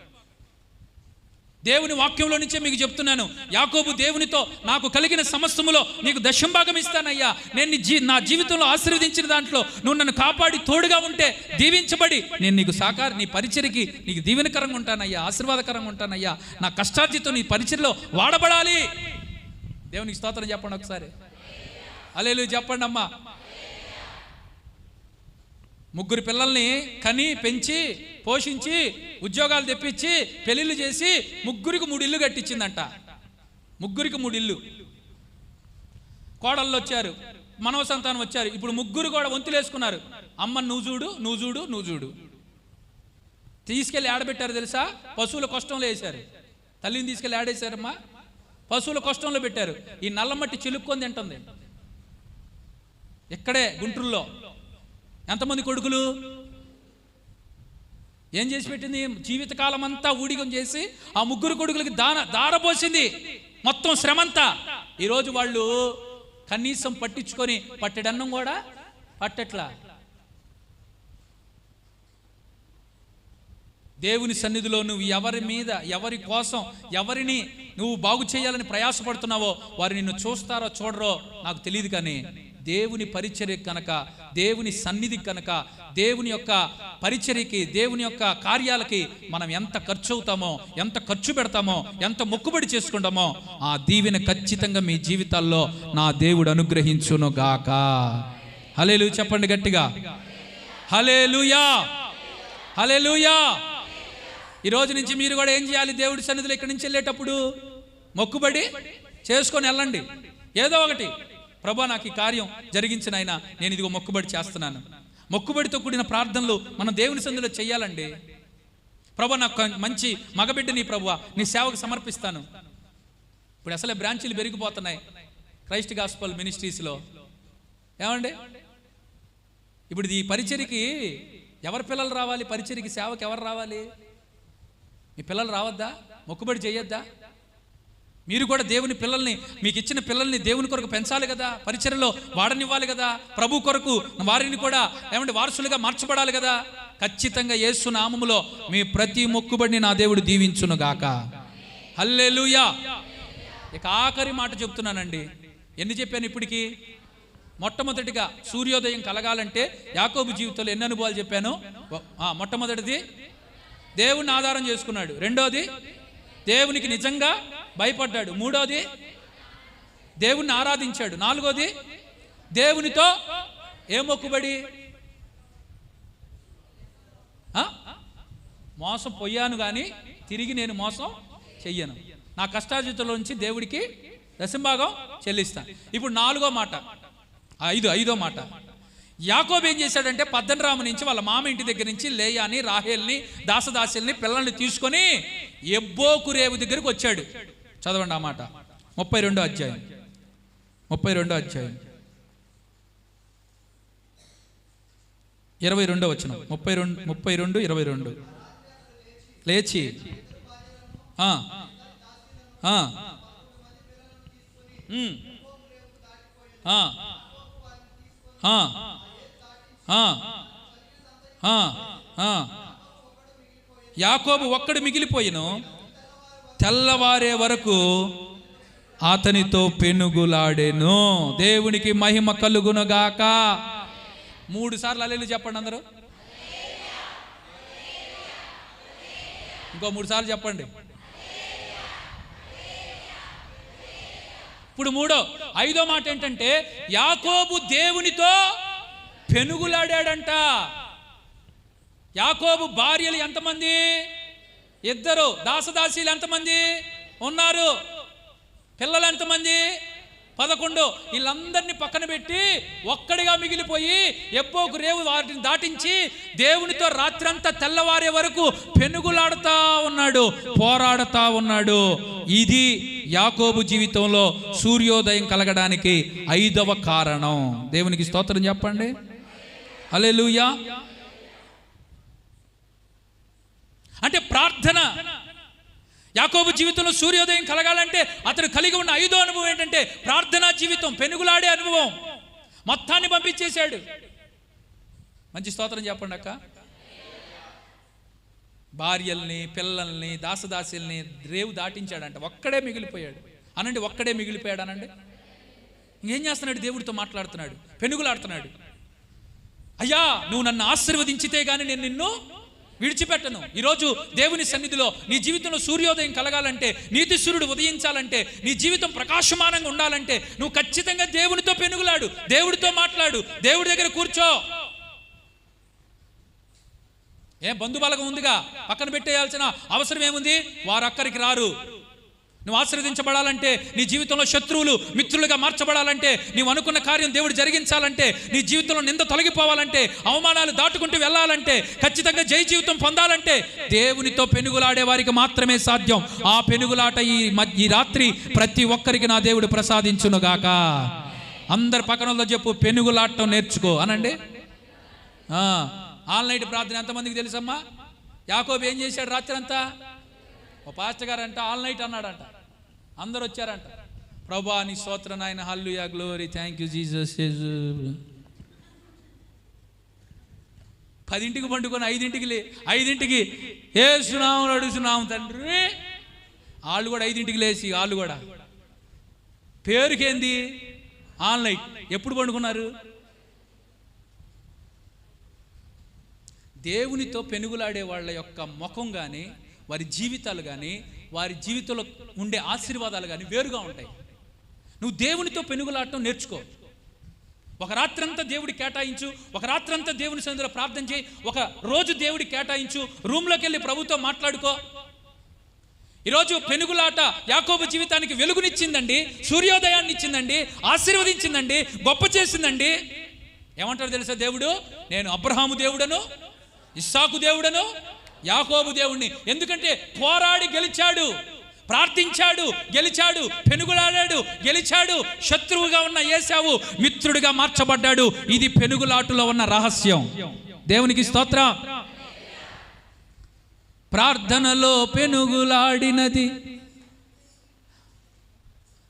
Speaker 1: దేవుని వాక్యంలో నుంచే మీకు చెప్తున్నాను. యాకోబు దేవునితో, నాకు కలిగిన సమస్తములో నీకు దశంభాగం ఇస్తానయ్యా, నేను నా జీవితంలో ఆశీర్వదించిన దాంట్లో నువ్వు నన్ను కాపాడి తోడుగా ఉంటే, దీవించబడి నేను నీకు నీ పరిచర్యకి నీకు దీవెనకరంగా ఉంటానయ్యా, ఆశీర్వాదకరంగా ఉంటానయ్యా. నా కష్టార్జితం నీ పరిచర్యలో వాడబడాలి. దేవునికి స్తోత్రం చెప్పండి ఒకసారి. హల్లెలూయా చెప్పండి అమ్మా. 3 పిల్లల్ని కని, పెంచి, పోషించి, ఉద్యోగాలు తెప్పించి, పెళ్లిళ్ళు చేసి 3కి 3 ఇల్లు కట్టించిందంట. 3కి 3 ఇల్లు. కోడళ్ళు వచ్చారు, మనవ సంతానం వచ్చారు. ఇప్పుడు 3 కూడా వంతులు వేసుకున్నారు. అమ్మ నువ్వు చూడు, నువ్వు చూడు, నువ్వు చూడు. తీసుకెళ్ళి ఆడబెట్టారు తెలుసా? పశువుల కష్టంలో వేశారు. తల్లిని తీసుకెళ్ళి ఆడేశారమ్మా, పశువుల కష్టంలో పెట్టారు. ఈ నల్లమట్టి చిలుక్కొని తింటుంది. ఇక్కడే గుంటూరులో ఎంతమంది కొడుకులు? ఏం చేసి పెట్టింది? జీవితకాలం అంతా ఊడిగం చేసి ఆ 3 కొడుకులకి దారపోసింది మొత్తం శ్రమంతా. ఈరోజు వాళ్ళు కనీసం పట్టించుకొని పట్టెడన్నం కూడా పట్టట్లా. దేవుని సన్నిధిలో నువ్వు ఎవరి మీద, ఎవరి కోసం, ఎవరిని నువ్వు బాగు చేయాలని ప్రయాసపడుతున్నావో వారు నిన్ను చూస్తారో చూడరో నాకు తెలియదు, కానీ దేవుని పరిచర్య కనుక, దేవుని సన్నిధి కనుక, దేవుని యొక్క పరిచర్యకి, దేవుని యొక్క కార్యాలకి మనం ఎంత ఖర్చు అవుతామో, ఎంత ఖర్చు పెడతామో, ఎంత మొక్కుబడి చేసుకుంటామో ఆ దీవెన ఖచ్చితంగా మీ జీవితాల్లో నా దేవుడు అనుగ్రహించును గాక. హల్లెలూయా చెప్పండి గట్టిగా. హల్లెలూయా, హల్లెలూయా. ఈ రోజు నుంచి మీరు కూడా ఏం చేయాలి? దేవుడి సన్నిధిలో ఇక్కడి నుంచి వెళ్ళేటప్పుడు మొక్కుబడి చేసుకొని వెళ్ళండి. ఏదో ఒకటి, ప్రభా నాకు ఈ కార్యం జరిగించిన ఆయన, నేను ఇదిగో మొక్కుబడి చేస్తున్నాను. మొక్కుబడితో కూడిన ప్రార్థనలు మనం దేవుని సన్నిధిలో చేయాలండి. ప్రభా నాకు మంచి మగబిడ్డని ప్రభువా నీ సేవకు సమర్పిస్తాను. ఇప్పుడు అసలే బ్రాంచీలు పెరిగిపోతున్నాయి క్రైస్ట్ గాస్పల్ మినిస్ట్రీస్లో. ఏమండి, ఇప్పుడు ఈ పరిచర్యకి ఎవరి పిల్లలు రావాలి? పరిచర్యకి సేవకి ఎవరు రావాలి? మీ పిల్లలు రావద్దా? మొక్కుబడి చేయొద్దా? మీరు కూడా దేవుని పిల్లల్ని, మీకు ఇచ్చిన పిల్లల్ని దేవుని కొరకు పెంచాలి కదా, పరిచర్యలో వాడనివ్వాలి కదా, ప్రభు కొరకు వారిని కూడా వారసులుగా మార్చబడాలి కదా. ఖచ్చితంగా యేసు నామములో మీ ప్రతి మొక్కుబడిని నా దేవుడు దీవించును గాక. హల్లెలూయా. ఇక ఆఖరి మాట చెప్తున్నానండి. ఎన్ని చెప్పాను ఇప్పటికి? మొట్టమొదటిగా సూర్యోదయం కలగాలంటే యాకోబు జీవితంలో ఎన్ని అనుభవాలు చెప్పాను. మొట్టమొదటిది దేవుణ్ణి ఆధారం చేసుకున్నాడు. రెండోది దేవునికి నిజంగా భయపడ్డాడు. మూడోది దేవుణ్ణి ఆరాధించాడు. నాలుగోది దేవునితో ఏ మొక్కుబడి, మోసం పోయాను కానీ తిరిగి నేను మోసం చెయ్యను, నా కష్టార్జితంలోంచి దేవుడికి దశంభాగం చెల్లిస్తాను. ఇప్పుడు ఐదో మాట యాకోబు ఏం చేశాడంటే పద్దనరాము నుంచి వాళ్ళ మామ ఇంటి దగ్గర నుంచి లేయాని, రాహేల్ని, దాసదాసుల్ని, పిల్లల్ని తీసుకొని ఎబ్బోకు రేవు దగ్గరికి వచ్చాడు. చదవండి ఆ మాట. 32వ అధ్యాయం 22వ వచనం. 32:22. లేచి యాకోబు ఒక్కడు మిగిలిపోయిను, తెల్లవారే వరకు అతనితో పెనుగులాడెను. దేవునికి మహిమ కలుగునుగాక. 3 సార్లు హల్లెలూయా చెప్పండి అందరూ. ఇంకో 3 సార్లు చెప్పండి. ఇప్పుడు 5వ మాట ఏంటంటే యాకోబు దేవునితో పెనుగులాడాడంట. యాకోబు భార్యలు ఎంతమంది? 2. దాసదాసీలు ఎంతమంది ఉన్నారు? పిల్లలు ఎంతమంది? 11. వీళ్ళందరినీ పక్కన పెట్టి ఒక్కడిగా మిగిలిపోయి ఎబ్బోకు రేవు వాటిని దాటించి దేవునితో రాత్రంతా తెల్లవారే వరకు పెనుగులాడుతా ఉన్నాడు, పోరాడుతా ఉన్నాడు. ఇది యాకోబు జీవితంలో సూర్యోదయం కలగడానికి 5వ కారణం. దేవునికి స్తోత్రం చెప్పండి. హల్లెలూయా. అంటే ప్రార్థన. యాకోబు జీవితంలో సూర్యోదయం కలగాలంటే అతను కలిగి ఉన్న 5వ అనుభవం ఏంటంటే ప్రార్థనా జీవితం, పెనుగులాడే అనుభవం. మొత్తాన్ని పంపించేశాడు. మంచి స్తోత్రం చెప్పండి అక్క. భార్యల్ని, పిల్లల్ని, దాసదాసుల్ని రేవు దాటించాడంట. ఒక్కడే మిగిలిపోయాడు అనండి. ఒక్కడే మిగిలిపోయాడు అనండి. ఇంకేం చేస్తున్నాడు? దేవుడితో మాట్లాడుతున్నాడు, పెనుగులాడుతున్నాడు. అయ్యా, నువ్వు నన్ను ఆశీర్వదించితే గానీ నేను నిన్ను విడిచిపెట్టను. ఈరోజు దేవుని సన్నిధిలో నీ జీవితంలో సూర్యోదయం కలగాలంటే, నీతి సూర్యుడు ఉదయించాలంటే, నీ జీవితం ప్రకాశమానంగా ఉండాలంటే నువ్వు ఖచ్చితంగా దేవునితో పెనుగులాడు, దేవుడితో మాట్లాడు, దేవుడి దగ్గర కూర్చో. బంధుబలగం ఉందిగా, పక్కన పెట్టేయాల్సిన అవసరం ఏముంది? వారు అక్కడికి రారు. నువ్వు ఆశీర్వదించబడాలంటే, నీ జీవితంలో శత్రువులు మిత్రులుగా మార్చబడాలంటే, నీవు అనుకున్న కార్యం దేవుడు జరిగించాలంటే, నీ జీవితంలో నింద తొలగిపోవాలంటే, అవమానాలు దాటుకుంటూ వెళ్ళాలంటే, ఖచ్చితంగా జయ జీవితం పొందాలంటే దేవునితో పెనుగులాడే వారికి మాత్రమే సాధ్యం. ఆ పెనుగులాట ఈ రాత్రి ప్రతి ఒక్కరికి నా దేవుడు ప్రసాదించునుగాక. అందరు పక్కనలో చెప్పు, పెనుగులాటం నేర్చుకో అనండి. ఆల్ నైట్ ప్రార్థన ఎంతమందికి తెలుసమ్మా? యాకోబు ఏం చేశాడు రాత్రి అంతా? ఓ పాస్టర్ గారు అంట ఆల్ నైట్ అన్నాడంట. అందరు వచ్చారంట. ప్రభువా నీ స్తోత్రం నాయన, హల్లెలూయా, గ్లోరీ, థ్యాంక్ యూ జీసస్. 10ంటికి పండుకొని 5ంటికి యేసునామం అడుగుతున్నాము తండ్రి. వాళ్ళు కూడా 5ంటికి లేచి, వాళ్ళు కూడా పేరుకేంది ఆల్ నైట్. ఎప్పుడు పండుకున్నారు? దేవునితో పెనుగులాడే వాళ్ళ యొక్క ముఖం కానీ, వారి జీవితాలు కానీ, వారి జీవితంలో ఉండే ఆశీర్వాదాలు కానీ వేరుగా ఉంటాయి. నువ్వు దేవునితో పెనుగులాడటం నేర్చుకో. ఒక రాత్రంతా దేవుడి కేటాయించు, ఒక రాత్రంతా దేవుని సన్నిధిలో ప్రార్థన చేయి, ఒక రోజు దేవుడి కేటాయించు, రూమ్లోకి వెళ్ళి ప్రభుతో మాట్లాడుకో. ఈరోజు పెనుగులాట యాకోబు జీవితానికి వెలుగునిచ్చిందండి, సూర్యోదయాన్ని ఇచ్చిందండి, ఆశీర్వదించిందండి, గొప్ప చేసిందండి. ఏమంటారు తెలుసా దేవుడు? నేను అబ్రహాము దేవుడను, ఇస్సాకు దేవుడను, యాకోబు దేవుడిని. ఎందుకంటే పోరాడి గెలిచాడు, ప్రార్థించాడు, గెలిచాడు, పెనుగులాడాడు, గెలిచాడు. శత్రువుగా ఉన్న ఏశావు మిత్రుడిగా మార్చబడ్డాడు. ఇది పెనుగులాటులో ఉన్న రహస్యం. దేవునికి స్తోత్రం. ప్రార్థనలో పెనుగులాడినది.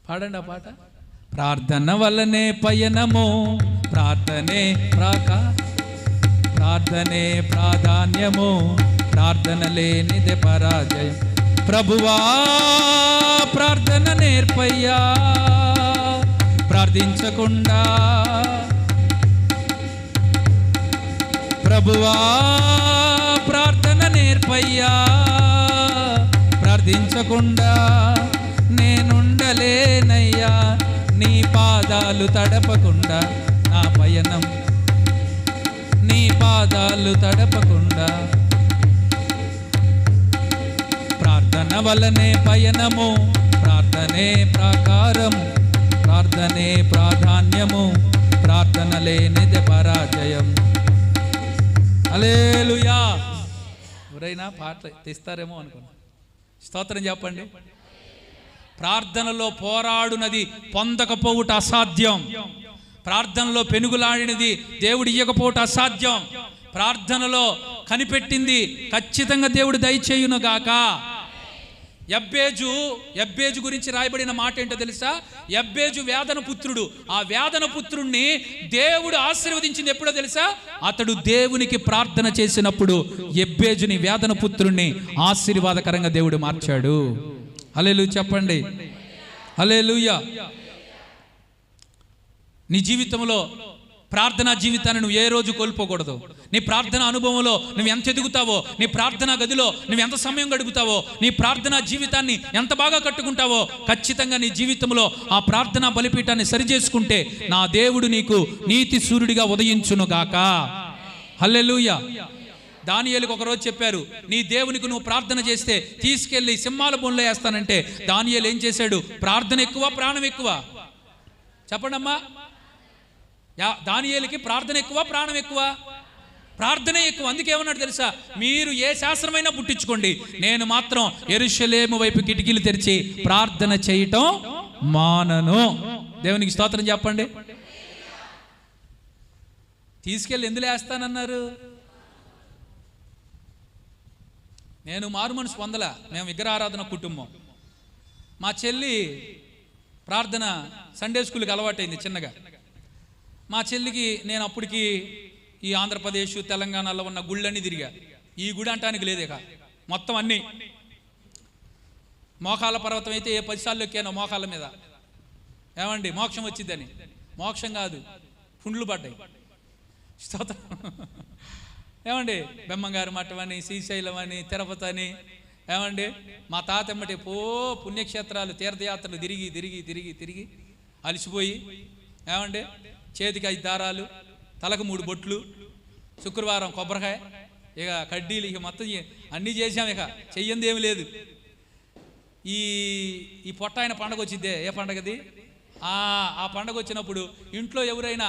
Speaker 1: పాడండి ఆ పాట. ప్రార్థన వల్లనే పయనము, ప్రార్థనే ప్రార్థనే ప్రాధాన్యము, ప్రార్థన లేనిదే పరాజయం. ప్రభువా ప్రార్థన నేర్పయ్యా, ప్రార్థించకుండా ప్రభువా ప్రార్థన నేర్పయ్యా, ప్రార్థించకుండా నేనుండలేనయ్యా, నీ పాదాలు తడపకుండా నా పయనం, నీ పాదాలు తడపకుండా. ప్రార్థన వలనే పయనము, ప్రార్థనే ప్రాకారం, ప్రార్థనే ప్రాధాన్యము, ప్రార్థన లేనిదే పరాజయం. హల్లెలూయా. ఎవరైనా పాట తెస్తారేమో అనుకున్నా. స్తోత్రం చెప్పండి. ప్రార్థనలో పోరాడునది పొందకపోవుట అసాధ్యం. ప్రార్థనలో పెనుగులాడినది దేవుడు ఇయ్యకపోవుట అసాధ్యం. ప్రార్థనలో కనిపెట్టింది ఖచ్చితంగా దేవుడు దయచేయును గాక. యబ్బేజు గురించి రాయబడిన మాట ఏంటో తెలుసా? యబ్బేజు వేదన పుత్రుడు. ఆ వేదన పుత్రుణ్ణి దేవుడు ఆశీర్వదించింది ఎప్పుడో తెలుసా? అతడు దేవునికి ప్రార్థన చేసినప్పుడు యబ్బేజుని వేదన పుత్రుణ్ణి ఆశీర్వాదకరంగా దేవుడు మార్చాడు. హల్లెలూయా చెప్పండి. హల్లెలూయా. నీ జీవితంలో ప్రార్థనా జీవితాన్ని నువ్వు ఏ రోజు కోల్పోకూడదు. నీ ప్రార్థన అనుభవంలో నువ్వు ఎంత ఎదుగుతావో, నీ ప్రార్థనా గదిలో నువ్వు ఎంత సమయం గడుపుతావో, నీ ప్రార్థనా జీవితాన్ని ఎంత బాగా కట్టుకుంటావో, ఖచ్చితంగా నీ జీవితంలో ఆ ప్రార్థనా బలిపీఠాన్ని సరిచేసుకుంటే నా దేవుడు నీకు నీతి సూర్యుడిగా ఉదయించునుగాక. హల్లెలూయా. దానియేలుకు ఒకరోజు చెప్పారు, నీ దేవునికి నువ్వు ప్రార్థన చేస్తే తీసుకెళ్ళి సింహాల బొన్లో వేస్తానంటే దానియేలు ఏం చేశాడు? ప్రార్థన ఎక్కువ, ప్రాణం ఎక్కువ? చెప్పండమ్మా. దానియేలుకి ప్రార్థన ఎక్కువ, ప్రాణం ఎక్కువ? ప్రార్థనే ఎక్కువ. అందుకేమన్నాడు తెలుసా? మీరు ఏ శాస్త్రమైనా పుట్టించుకోండి, నేను మాత్రం యెరూషలేము వైపు కిటికీలు తెరిచి ప్రార్థన చేయటం మానను. దేవునికి స్తోత్రం చెప్పండి. తీసుకెళ్ళి ఎందులో వేస్తానన్నారు? నేను మారు మనసు పొందలా. మేము విగ్రహారాధన కుటుంబం. మా చెల్లి ప్రార్థన సండే స్కూల్కి అలవాటైంది చిన్నగా. మా చెల్లికి నేను అప్పటికి ఈ ఆంధ్రప్రదేశ్ తెలంగాణలో ఉన్న గుళ్ళన్నీ తిరిగా. ఈ గుడి అంటానికి లేదేక, మొత్తం అన్నీ. మోకాళ్ళ పర్వతం అయితే ఏ 10 సార్లు ఎక్కానో మోకాళ్ళ మీద. ఏమండి మోక్షం వచ్చిందని? మోక్షం కాదు, పుండ్లు పడ్డాయి. స్తోత్రం. ఏమండి బెమ్మంగారు మఠం అని, శ్రీశైలం అని, తిరుపతి అని. ఏమండి మా తాతమ్మటి పుణ్యక్షేత్రాలు తీర్థయాత్రలు తిరిగి తిరిగి తిరిగి తిరిగి అలసిపోయి, ఏమండి చేతికి 5 దారాలు, తలకు 3 బొట్లు, శుక్రవారం కొబ్బరికాయ, ఇక కడ్డీలు, ఇక మొత్తం అన్నీ చేసాం. ఇక చెయ్యంది ఏమి లేదు. ఈ పొట్ట ఆయన పండగ వచ్చిద్దే. ఏ పండగది? ఆ పండగ వచ్చినప్పుడు ఇంట్లో ఎవరైనా,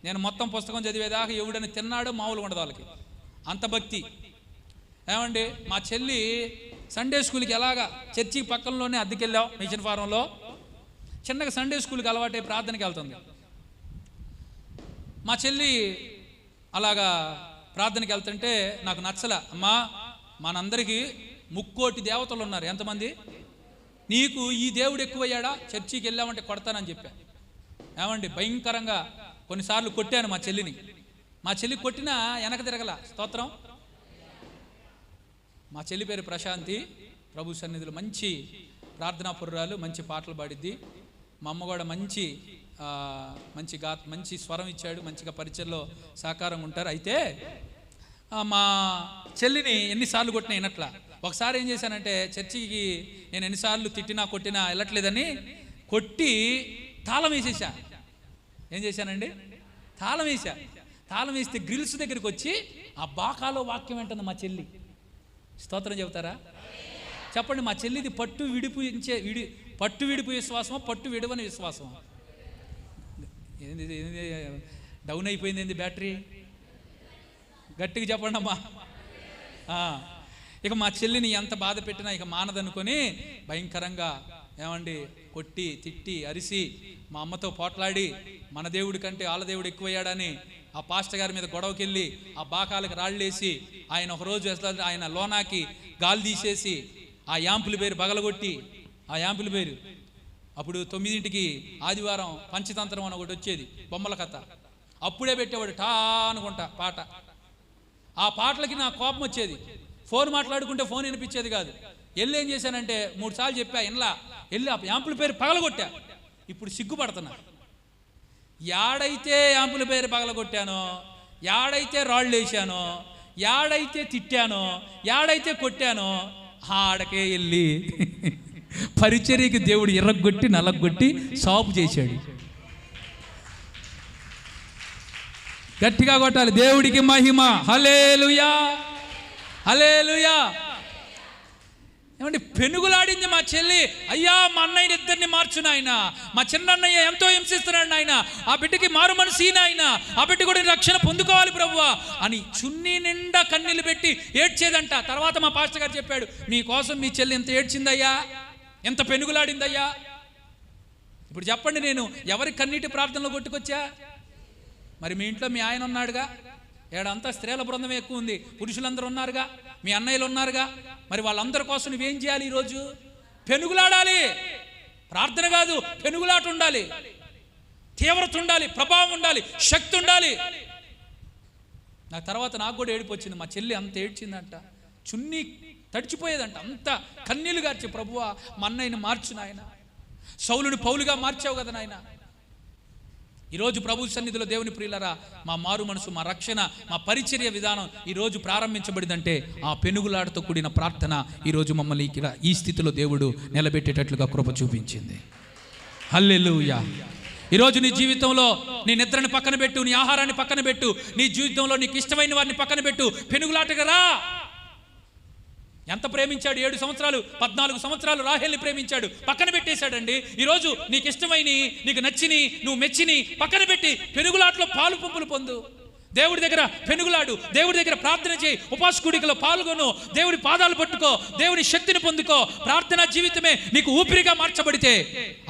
Speaker 1: నేను మొత్తం పుస్తకం చదివేదాకా ఎవడని తిన్నాడో మామూలుగా ఉండదు వాళ్ళకి, అంత భక్తి. ఏమండి మా చెల్లి సండే స్కూల్కి ఎలాగా చర్చికి పక్కనలోనే అద్దెకెళ్ళాం మిషన్ ఫారంలో. చిన్నగా సండే స్కూల్కి అలవాటే ప్రార్థనకి వెళ్తుంది. మా చెల్లి అలాగా ప్రార్థనకి వెళ్తుంటే నాకు నచ్చలా. అమ్మా మనందరికీ 3,000,000 దేవతలు ఉన్నారు, ఎంతమంది? నీకు ఈ దేవుడు ఎక్కువయ్యాడా? చర్చికి వెళ్ళామంటే కొడతానని చెప్పా. ఏమండి భయంకరంగా కొన్నిసార్లు కొట్టాను మా చెల్లిని. మా చెల్లి కొట్టినా వెనక తిరగల. స్తోత్రం. మా చెల్లి పేరు ప్రశాంతి. ప్రభు సన్నిధిలో మంచి ప్రార్థనాపురాలు, మంచి పాటలు పాడిద్ది. మా అమ్మ కూడా మంచి స్వరం ఇచ్చాడు, మంచిగా పరిచయంలో సహకారంగా ఉంటారు. అయితే మా చెల్లిని ఎన్నిసార్లు కొట్టినా వినట్లా. ఒకసారి ఏం చేశానంటే, చర్చికి నేను ఎన్నిసార్లు తిట్టినా కొట్టినా వెళ్ళట్లేదని కొట్టి తాళం వేసేసా. ఏం చేశానండి? తాళం వేసా. తాళం వేస్తే గ్రిల్స్ దగ్గరికి వచ్చి ఆ బాకాలో వాక్యం ఏంటుంది మా చెల్లి. స్తోత్రం చెబుతారా? చెప్పండి. మా చెల్లిది పట్టు విడిపు విశ్వాసమా, పట్టు విడవని విశ్వాసమా? ఏంది డౌన్ అయిపోయింది, ఏంది బ్యాటరీ? గట్టిగా చెప్పండి అమ్మా. ఇక మా చెల్లిని ఎంత బాధ పెట్టినా ఇక మానదనుకొని భయంకరంగా ఏమండి కొట్టి తిట్టి అరిసి మా అమ్మతో పోట్లాడి మన దేవుడి కంటే వాళ్ళ దేవుడు ఎక్కువయ్యాడని ఆ పాస్టర్ గారి మీద గొడవకి వెళ్ళి ఆ బాకాలకు రాళ్ళేసి ఆయన ఒకరోజు ఆయన లోనాకి గాలి తీసేసి ఆ యాంపుల పేరు బగలగొట్టి, ఆ యాంపుల పేరు అప్పుడు 9ంటికి ఆదివారం పంచతంత్రం అని ఒకటి వచ్చేది, బొమ్మల కథ. అప్పుడే పెట్టేవాడు టా అనుకుంటా పాట. ఆ పాటలకి నా కోపం వచ్చేది. ఫోన్ మాట్లాడుకుంటే ఫోన్ వినిపించేది కాదు. వెళ్ళి ఏం చేశానంటే 3 సార్లు చెప్పా, వెళ్ళి ఆ యాంపుల పేరు పగలగొట్టా. ఇప్పుడు సిగ్గుపడుతున్నా. యాడైతే యాంపుల పేరు పగలగొట్టానో, యాడైతే రాళ్ళు వేసానో, యాడైతే తిట్టానో, యాడైతే కొట్టానో ఆడకే వెళ్ళి పరిచర్యకి దేవుడు ఎర్రగొట్టి నలగొట్టి సాపు చేశాడు. గట్టిగా కొట్టాలి, దేవుడికి మహిమ. హల్లెలూయా, హల్లెలూయా. ఏమండి, పెనుగులాడింది మా చెల్లి. అయ్యా, మా అన్నయ్యని ఇద్దరిని మార్చు నాయన, మా చిన్న అన్నయ్య ఎంతో హింసిస్తున్నాడు నాయన, ఆ బిడ్డకి మారు మనసు నాయన, ఆ బిడ్డ కూడా రక్షణ పొందుకోవాలి ప్రభువా అని చున్నీ నిండా కన్నీళ్ళు పెట్టి ఏడ్చేదంట. తర్వాత మా పాస్టర్ గారు చెప్పాడు, మీకోసం మీ చెల్లి ఎంత ఏడ్చిందయ్యా, ఎంత పెనుగులాడిందయ్యా. ఇప్పుడు చెప్పండి, నేను ఎవరి కన్నీటి ప్రార్థనలో కొట్టుకొచ్చా? మరి మీ ఇంట్లో మీ ఆయన ఉన్నాడుగా, ఏడంతా స్త్రీల బృందం ఎక్కువ ఉంది, పురుషులందరూ ఉన్నారుగా, మీ అన్నయ్యలు ఉన్నారుగా. మరి వాళ్ళందరి కోసం నువ్వేం చేయాలి? ఈరోజు పెనుగులాడాలి. ప్రార్థన కాదు, పెనుగులాట ఉండాలి, తీవ్రత ఉండాలి, ప్రభావం ఉండాలి, శక్తి ఉండాలి. నాకు కూడా ఏడుపు వచ్చింది. మా చెల్లి అంత ఏడ్చిందంట, చున్నీ తడిచిపోయేదంట, అంత కన్నీళ్ళు గార్చి, ప్రభువా మా అన్నయ్యని మార్చు నాయన, సౌలుని పౌలుగా మార్చావు కదా నాయన. ఈరోజు ప్రభు సన్నిధిలో దేవుని ప్రియులరా, మా మారు మనసు, మా రక్షణ, మా పరిచర్య విధానం ఈరోజు ప్రారంభించబడిందంటే ఆ పెనుగులాటతో కూడిన ప్రార్థన ఈరోజు మమ్మల్ని ఇక్కడ ఈ స్థితిలో దేవుడు నిలబెట్టేటట్లుగా కృప చూపించింది. హల్లెలూయా. ఈరోజు నీ జీవితంలో నీ నిద్రని పక్కన పెట్టు, నీ ఆహారాన్ని పక్కన పెట్టు, నీ జీవితంలో నీకు ఇష్టమైన వారిని పక్కన పెట్టు, పెనుగులాటగా రా. ఎంత ప్రేమించాడు, 7 సంవత్సరాలు 14 సంవత్సరాలు రాహేల్ని ప్రేమించాడు, పక్కన పెట్టేశాడండి. ఈరోజు నీకు ఇష్టమైని, నీకు నచ్చిని, నువ్వు మెచ్చిని పక్కన పెట్టి పెనుగులాటలో పాలు పంపులు పొందు. దేవుడి దగ్గర పెనుగులాడు, దేవుడి దగ్గర ప్రార్థన చేయి, ఉపవాస కూడికలో పాల్గొను, దేవుడి పాదాలు పట్టుకో, దేవుని శక్తిని పొందుకో. ప్రార్థనా జీవితమే నీకు ఊపిరిగా మార్చబడితే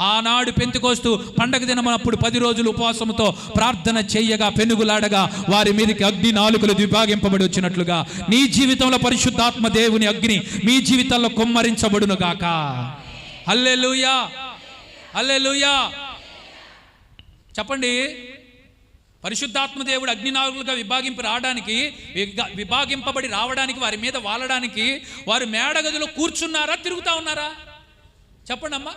Speaker 1: ఆనాడు పెంతెకోస్తు పండగ దినమప్పుడు 10 రోజులు ఉపవాసంతో ప్రార్థన చెయ్యగా, పెనుగులాడగా వారి మీదకి అగ్ని నాలుకలు విభాగింపబడి వచ్చినట్లుగా నీ జీవితంలో పరిశుద్ధాత్మ దేవుని అగ్ని మీ జీవితంలో కుమ్మరించబడును గాక. హల్లెలూయా, హల్లెలూయా. చెప్పండి, పరిశుద్ధాత్మ దేవుడు అగ్నినాగులుగా విభాగింపబడి రావడానికి, వారి మీద వాలడానికి వారు మేడగదిలో కూర్చున్నారా, తిరుగుతా ఉన్నారా? చెప్పండి అమ్మా.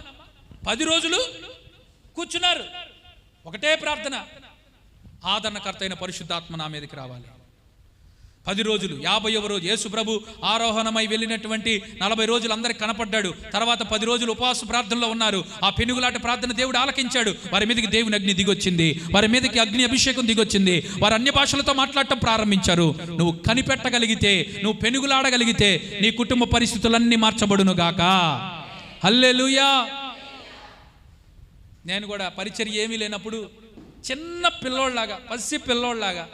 Speaker 1: 10 రోజులు కూర్చున్నారు. ఒకటే ప్రార్థన, ఆదరణకర్త అయిన పరిశుద్ధాత్మ నా మీదకి రావాలి. 10 రోజులు, 50వ రోజు యేసు ప్రభు ఆరోహణమై వెళ్ళినటువంటి 40 రోజులు అందరికి కనపడ్డాడు. తర్వాత 10 రోజులు ఉపవాస ప్రార్థనలో ఉన్నారు. ఆ పెనుగులాట ప్రార్థన దేవుడు ఆలకించాడు. వారి మీదకి దేవుని అగ్ని దిగొచ్చింది, వారి మీదకి అగ్ని అభిషేకం దిగొచ్చింది. వారు అన్య భాషలతో మాట్లాడటం ప్రారంభించారు. నువ్వు కనిపెట్టగలిగితే, నువ్వు పెనుగులాడగలిగితే నీ కుటుంబ పరిస్థితులన్నీ మార్చబడును గాక. హల్లెలూయా. నేను కూడా పరిచర్య ఏమీ లేనప్పుడు చిన్న పిల్లోళ్ళలాగా, పసి పిల్లోళ్ళలాగా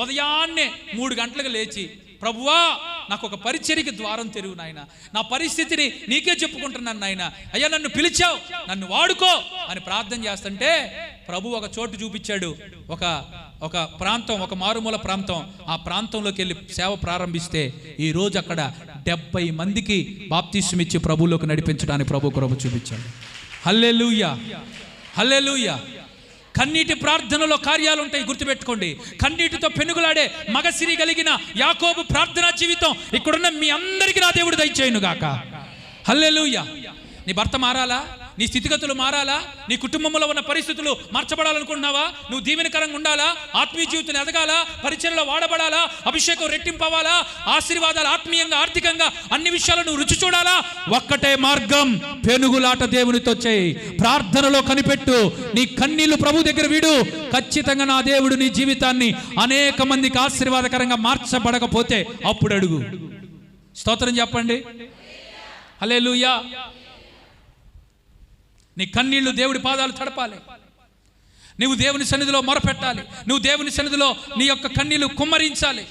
Speaker 1: ఉదయాన్నే 3 గంటలకు లేచి, ప్రభువా నాకు ఒక పరిచర్యకి ద్వారం తెరువు నాయన, నా పరిస్థితిని నీకే చెప్పుకుంటున్నాను నాయన, అయ్యా నన్ను పిలిచావు, నన్ను వాడుకో అని ప్రార్థన చేస్తుంటే ప్రభు ఒక చోటు చూపించాడు. ఒక ప్రాంతం, ఒక మారుమూల ప్రాంతం. ఆ ప్రాంతంలోకి వెళ్ళి సేవ ప్రారంభిస్తే ఈ రోజు అక్కడ 70 మందికి బాప్తిస్మం ఇచ్చి ప్రభువులోకి నడిపించడానికి ప్రభు కృప చూపించాడు. హల్లెలూయా, హల్లెలూయా. కన్నీటి ప్రార్థనలో కార్యాలు ఉంటాయి, గుర్తుపెట్టుకోండి. కన్నీటితో పెనుగులాడే మగసిరి కలిగిన యాకోబు ప్రార్థనా జీవితం ఇక్కడున్న మీ అందరికీ నా దేవుడు దయచేయును గాక. హల్లెలూయా. నీ భర్త మారాలా, నీ స్థితిగతులు మారాలా, నీ కుటుంబంలో ఉన్న పరిస్థితులు మార్చబడాలనుకుంటున్నావా, నువ్వు దీవెనకరంగా ఉండాలా, ఆత్మీయ జీవితం ఎదగాలా, పరిచర్యలో వాడబడాలా, అభిషేకం రెట్టింపవాలా, ఆశీర్వాదాలు ఆత్మీయంగా ఆర్థికంగా అన్ని విషయాలు నువ్వు రుచి చూడాలా, ఒక్కటే మార్గం, పెనుగులాట దేవునితో చేయి, ప్రార్థనలో కనిపెట్టు, నీ కన్నీళ్లు ప్రభు దగ్గర వీడు. ఖచ్చితంగా నా దేవుడు నీ జీవితాన్ని అనేక మందికి ఆశీర్వాదకరంగా మార్చబడకపోతే అప్పుడు అడుగు. స్తోత్రం చెప్పండి. హల్లెలూయా. నీ కన్నీళ్లు దేవుడి పాదాలు తడపాలి. నువ్వు దేవుని సన్నిధిలో మొరపెట్టాలి. నువ్వు దేవుని సన్నిధిలో నీ యొక్క కన్నీళ్లు కుమ్మరించాలి.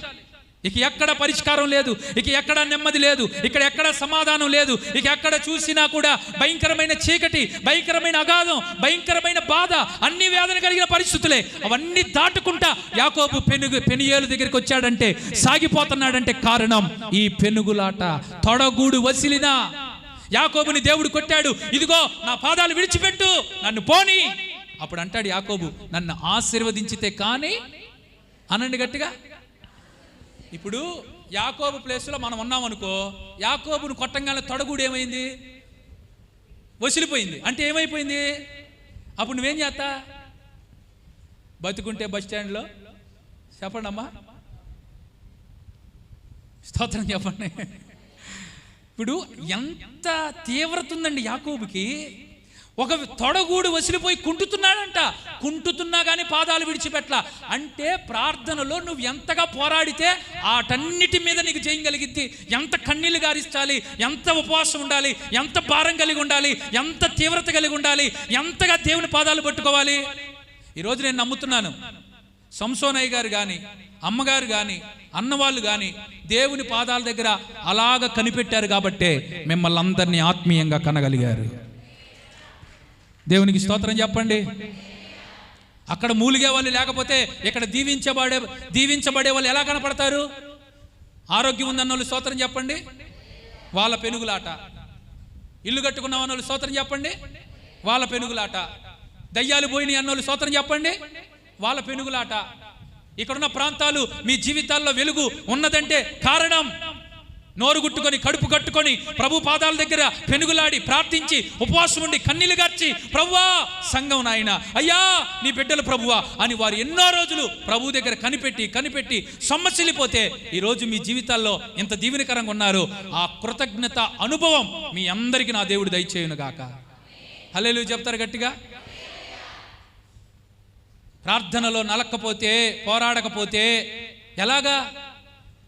Speaker 1: ఇక ఎక్కడ పరిష్కారం లేదు, ఇక ఎక్కడ నెమ్మది లేదు, ఇక్కడ ఎక్కడ సమాధానం లేదు, ఇక ఎక్కడ చూసినా కూడా భయంకరమైన చీకటి, భయంకరమైన అగాధం, భయంకరమైన బాధ, అన్ని వేదన కలిగిన పరిస్థితులే. అవన్నీ దాటుకుంటా యాకోబు పెనుయేలు దగ్గరికి వచ్చాడంటే, సాగిపోతున్నాడంటే కారణం ఈ పెనుగులాట. తొడగూడు వసిలినా యాకోబుని దేవుడు కొట్టాడు, ఇదిగో నా పాదాలు విడిచిపెట్టు, నన్ను పోని. అప్పుడు అంటాడు యాకోబు, నన్ను ఆశీర్వదించితే కానీ అనండి గట్టిగా. ఇప్పుడు యాకోబు ప్లేస్లో మనం ఉన్నామనుకో, యాకోబును కొట్టంగానే తొడగూడు ఏమైంది, వసిలిపోయింది. అంటే ఏమైపోయింది? అప్పుడు నువ్వేం చేస్తా? బతుకుంటే బస్ స్టాండ్లో. చెప్పండి అమ్మా, స్తోత్రం చెప్పండి. ఇప్పుడు ఎంత తీవ్రత ఉందండి యాకోబుకి. ఒక తొడగూడు వసిలిపోయి కుంటుతున్నాడంట. కుంటుతున్నా కానీ పాదాలు విడిచిపెట్ల. అంటే ప్రార్థనలో నువ్వు ఎంతగా పోరాడితే ఆటన్నిటి మీద నీకు చేయగలిగిద్ది. ఎంత కన్నీళ్ళు గారిస్తాలి, ఎంత ఉపవాసం ఉండాలి, ఎంత భారం కలిగి ఉండాలి, ఎంత తీవ్రత కలిగి ఉండాలి, ఎంతగా దేవుని పాదాలు పట్టుకోవాలి. ఈరోజు నేను నమ్ముతున్నాను, సంసోనయ్య గారు కానీ, అమ్మగారు కానీ, అన్నవాళ్ళు కానీ దేవుని పాదాల దగ్గర అలాగ కనిపెట్టారు కాబట్టే మిమ్మల్ని అందరినీ ఆత్మీయంగా కనగలిగారు. దేవునికి స్తోత్రం చెప్పండి. అక్కడ మూలిగే వాళ్ళు లేకపోతే ఇక్కడ దీవించబడే వాళ్ళు ఎలా కనపడతారు? ఆరోగ్యం ఉందన్న వాళ్ళు స్తోత్రం చెప్పండి, వాళ్ళ పెనుగులాట. ఇల్లు కట్టుకున్న వాళ్ళు స్తోత్రం చెప్పండి, వాళ్ళ పెనుగులాట. దయ్యాలు పోయినాయి అన్నోళ్ళు స్తోత్రం చెప్పండి, వాళ్ళ పెనుగులాట. ఇక్కడున్న ప్రాంతాలు మీ జీవితాల్లో వెలుగు ఉన్నదంటే కారణం నోరు గుట్టుకొని కడుపు కట్టుకొని ప్రభు పాదాల దగ్గర పెనుగులాడి ప్రార్థించి ఉపవాసం ఉండి కన్నీళ్లు గార్చి, ప్రభువా సంఘం నాయన, అయ్యా నీ బిడ్డలు ప్రభువా అని వారు ఎన్నో రోజులు ప్రభు దగ్గర కనిపెట్టి సొమ్మసిల్లిపోతే ఈరోజు మీ జీవితాల్లో ఇంత దీవెనకరంగా ఉన్నారు. ఆ కృతజ్ఞత అనుభవం మీ అందరికీ నా దేవుడు దయచేయును గాక. హల్లెలూయా చెప్తారు గట్టిగా. ప్రార్థనలో నలక్కపోతే, పోరాడకపోతే ఎలాగా?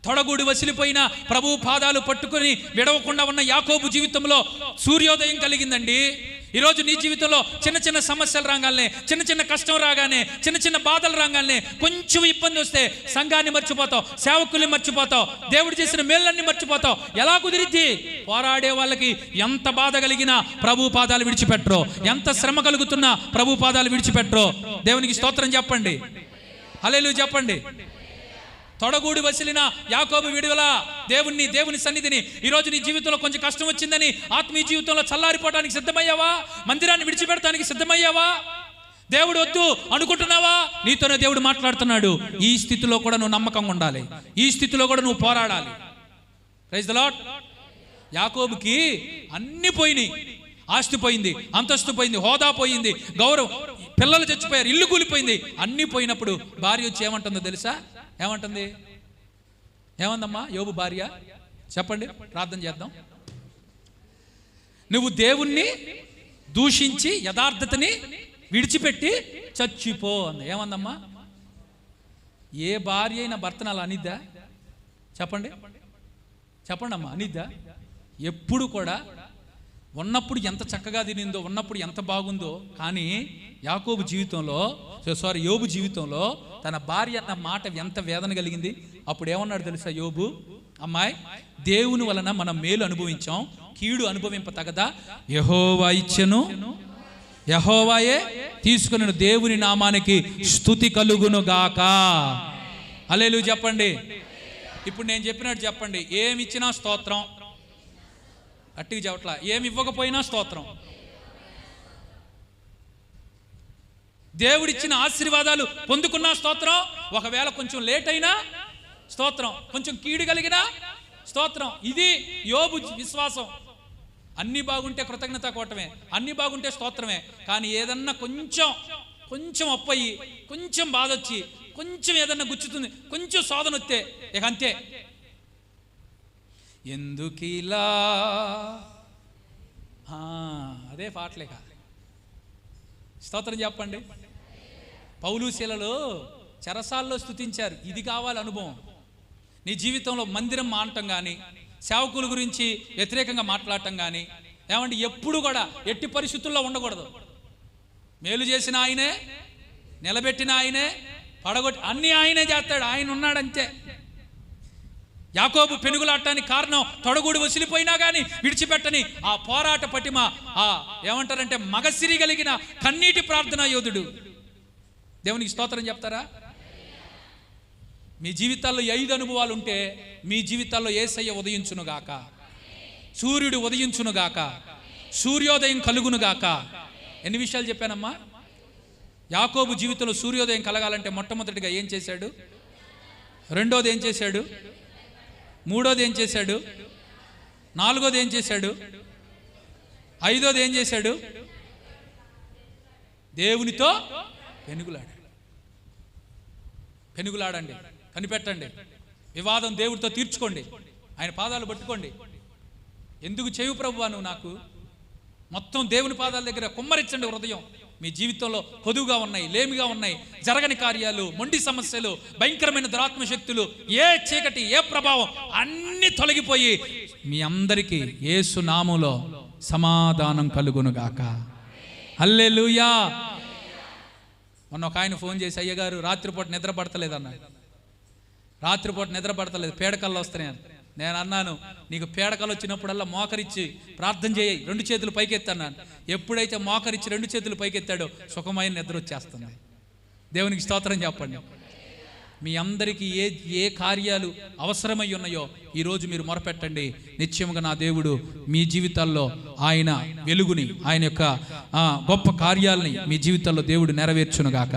Speaker 1: తొడగూడి వసిలిపోయిన ప్రభు పాదాలు పట్టుకుని విడవకుండా ఉన్న యాకోబు జీవితంలో సూర్యోదయం కలిగిందండి. ఈరోజు నీ జీవితంలో చిన్న చిన్న సమస్యలు రాగానే, చిన్న చిన్న కష్టం రాగానే, చిన్న చిన్న బాధలు రాగానే, కొంచెం ఇబ్బంది వస్తే సంఘాన్ని మర్చిపోతావు, సేవకుల్ని మర్చిపోతావు, దేవుడు చేసిన మేళ్ళన్ని మర్చిపోతావు. ఎలా కుదిరిద్ది? పోరాడే వాళ్ళకి ఎంత బాధ కలిగినా ప్రభు పాదాలు విడిచిపెట్టరు, ఎంత శ్రమ కలుగుతున్నా ప్రభు పాదాలు విడిచిపెట్టరు. దేవునికి స్తోత్రం చెప్పండి, హల్లెలూయా చెప్పండి. తొడగూడి వసిలిన యాకోబు విడుదల దేవుని సన్నిధిని. ఈరోజు నీ జీవితంలో కొంచెం కష్టం వచ్చిందని ఆత్మీయ జీవితంలో చల్లారిపోవడానికి సిద్ధమయ్యావా? మందిరాన్ని విడిచిపెడతానికి సిద్ధమయ్యావా? దేవుడు వద్దు అనుకుంటున్నావా? నీతోనే దేవుడు మాట్లాడుతున్నాడు. ఈ స్థితిలో కూడా నువ్వు నమ్మకంగా ఉండాలి, ఈ స్థితిలో కూడా నువ్వు పోరాడాలి. Praise the lord. యాకోబుకి అన్ని పోయినాయి. ఆస్తి పోయింది, అంతస్తు పోయింది, హోదా పోయింది, గౌరవం, పిల్లలు చచ్చిపోయారు, ఇల్లు కూలిపోయింది. అన్నీ పోయినప్పుడు భార్య వచ్చి ఏమంటుందో తెలుసా? ఏమంటుంది? ఏమందమ్మా యోబు భార్య? చెప్పండి, ప్రార్థన చేద్దాం. నువ్వు దేవుణ్ణి దూషించి యథార్థతని విడిచిపెట్టి చచ్చిపో అంది. ఏమందమ్మా? ఏ భార్య అయినా భర్తను అలా అనిద్దా? చెప్పండి అమ్మా, అనిద్దా? ఎప్పుడు కూడా ఉన్నప్పుడు ఎంత చక్కగా తినిందో, ఉన్నప్పుడు ఎంత బాగుందో. కానీ యోబు జీవితంలో తన భార్య అన్న మాట ఎంత వేదన కలిగింది. అప్పుడు ఏమన్నాడు తెలుసా యోబు? అమ్మాయి, దేవుని వలన మనం మేలు అనుభవించాం, కీడు అనుభవింపతగదా? యెహోవా ఇచ్చెను, యెహోవాయే తీసుకుని దేవుని నామానికి స్తుతి కలుగును గాక. హల్లెలూయా చెప్పండి. ఇప్పుడు నేను చెప్పినట్టు చెప్పండి. ఏమి ఇచ్చినా స్తోత్రం, అట్టికి చెప్పట్లా. ఏమి ఇవ్వకపోయినా స్తోత్రం. దేవుడిచ్చిన ఆశీర్వాదాలు పొందుకున్నా స్తోత్రం, ఒకవేళ కొంచెం లేట్ అయినా స్తోత్రం, కొంచెం కీడు కలిగినా స్తోత్రం. ఇది యోబు విశ్వాసం. అన్నీ బాగుంటే కృతజ్ఞత కోటమే, అన్నీ బాగుంటే స్తోత్రమే. కానీ ఏదన్నా కొంచెం అప్పయ్యి, కొంచెం బాధ వచ్చి, కొంచెం ఏదన్నా గుచ్చుతుంది, కొంచెం శోధన వస్తే ఇక అంతే. ఎందుకిలా? అదే పాటలేక. స్తోత్రం చెప్పండి. పౌలు శీలలు చెరసాల్లో స్తుతించారు. ఇది కావాలి అనుభవం. నీ జీవితంలో మందిరం మానటం కానీ, సేవకుల గురించి వ్యతిరేకంగా మాట్లాడటం కానీ, ఏమంటే ఎప్పుడు కూడా ఎట్టి పరిస్థితుల్లో ఉండకూడదు. మేలు చేసిన ఆయనే, నిలబెట్టిన ఆయనే, పడగొట్టి అన్నీ ఆయనే చేస్తాడు. ఆయన ఉన్నాడంతే. యాకోబు పెనుగులాడటానికి కారణం తొడగూడు వసిలిపోయినా కానీ విడిచిపెట్టని ఆ పోరాట పటిమ, ఆ ఏమంటారంటే మగసిరి కలిగిన కన్నీటి ప్రార్థనా యోధుడు. దేవునికి స్తోత్రం చెప్తారా? మీ జీవితాల్లో 5 అనుభవాలు ఉంటే మీ జీవితాల్లో యేసయ్య ఉదయించునుగాక, సూర్యుడు ఉదయించునుగాక, సూర్యోదయం కలుగునుగాక. ఎన్ని విషయాలు చెప్పానమ్మా? యాకోబు జీవితంలో సూర్యోదయం కలగాలంటే మొట్టమొదటిగా ఏం చేశాడు? రెండోది ఏం చేశాడు? మూడోది ఏం చేశాడు? నాలుగోది ఏం చేశాడు? ఐదోది ఏం చేశాడు? దేవునితో పెనుగులాడాడు. పెనుగులాడండి, కనిపెట్టండి, వివాదం దేవుడితో తీర్చుకోండి, ఆయన పాదాలు పట్టుకోండి. ఎందుకు చేయు ప్రభువా నువ్వు నాకు? మొత్తం దేవుని పాదాల దగ్గర కుమ్మరించండి హృదయం. మీ జీవితంలో కొదువుగా ఉన్నాయి, లేమిగా ఉన్నాయి, జరగని కార్యాలు, మొండి సమస్యలు, భయంకరమైన దురాత్మ శక్తులు, ఏ చీకటి, ఏ ప్రభావం అన్ని తొలగిపోయి మీ అందరికీ యేసు నామములో సమాధానం కలుగునుగాక. హల్లెలూయా. మొన్న ఒక ఆయన ఫోన్ చేసి, అయ్యగారు రాత్రిపూట నిద్ర పడతలేదు అన్నాడు. రాత్రిపూట నిద్ర పడతలేదు, పేడకల్లో వస్తున్నాయి. నేను అన్నాను, నీకు పేడకలు వచ్చినప్పుడల్లా మోకరిచ్చి ప్రార్థన చేయి, 2 చేతులు పైకెత్తన్నాను. ఎప్పుడైతే మోకరిచ్చి 2 చేతులు పైకెత్తాడో సుఖమైన నిద్ర వచ్చేస్తుంది. దేవునికి స్తోత్రం చెప్పండి. మీ అందరికీ ఏ కార్యాలు అవసరమై ఉన్నాయో ఈరోజు మీరు మొరపెట్టండి. నిశ్చయముగా నా దేవుడు మీ జీవితాల్లో ఆయన వెలుగుని, ఆయన యొక్క గొప్ప కార్యాలని మీ జీవితాల్లో దేవుడు నెరవేర్చునుగాక.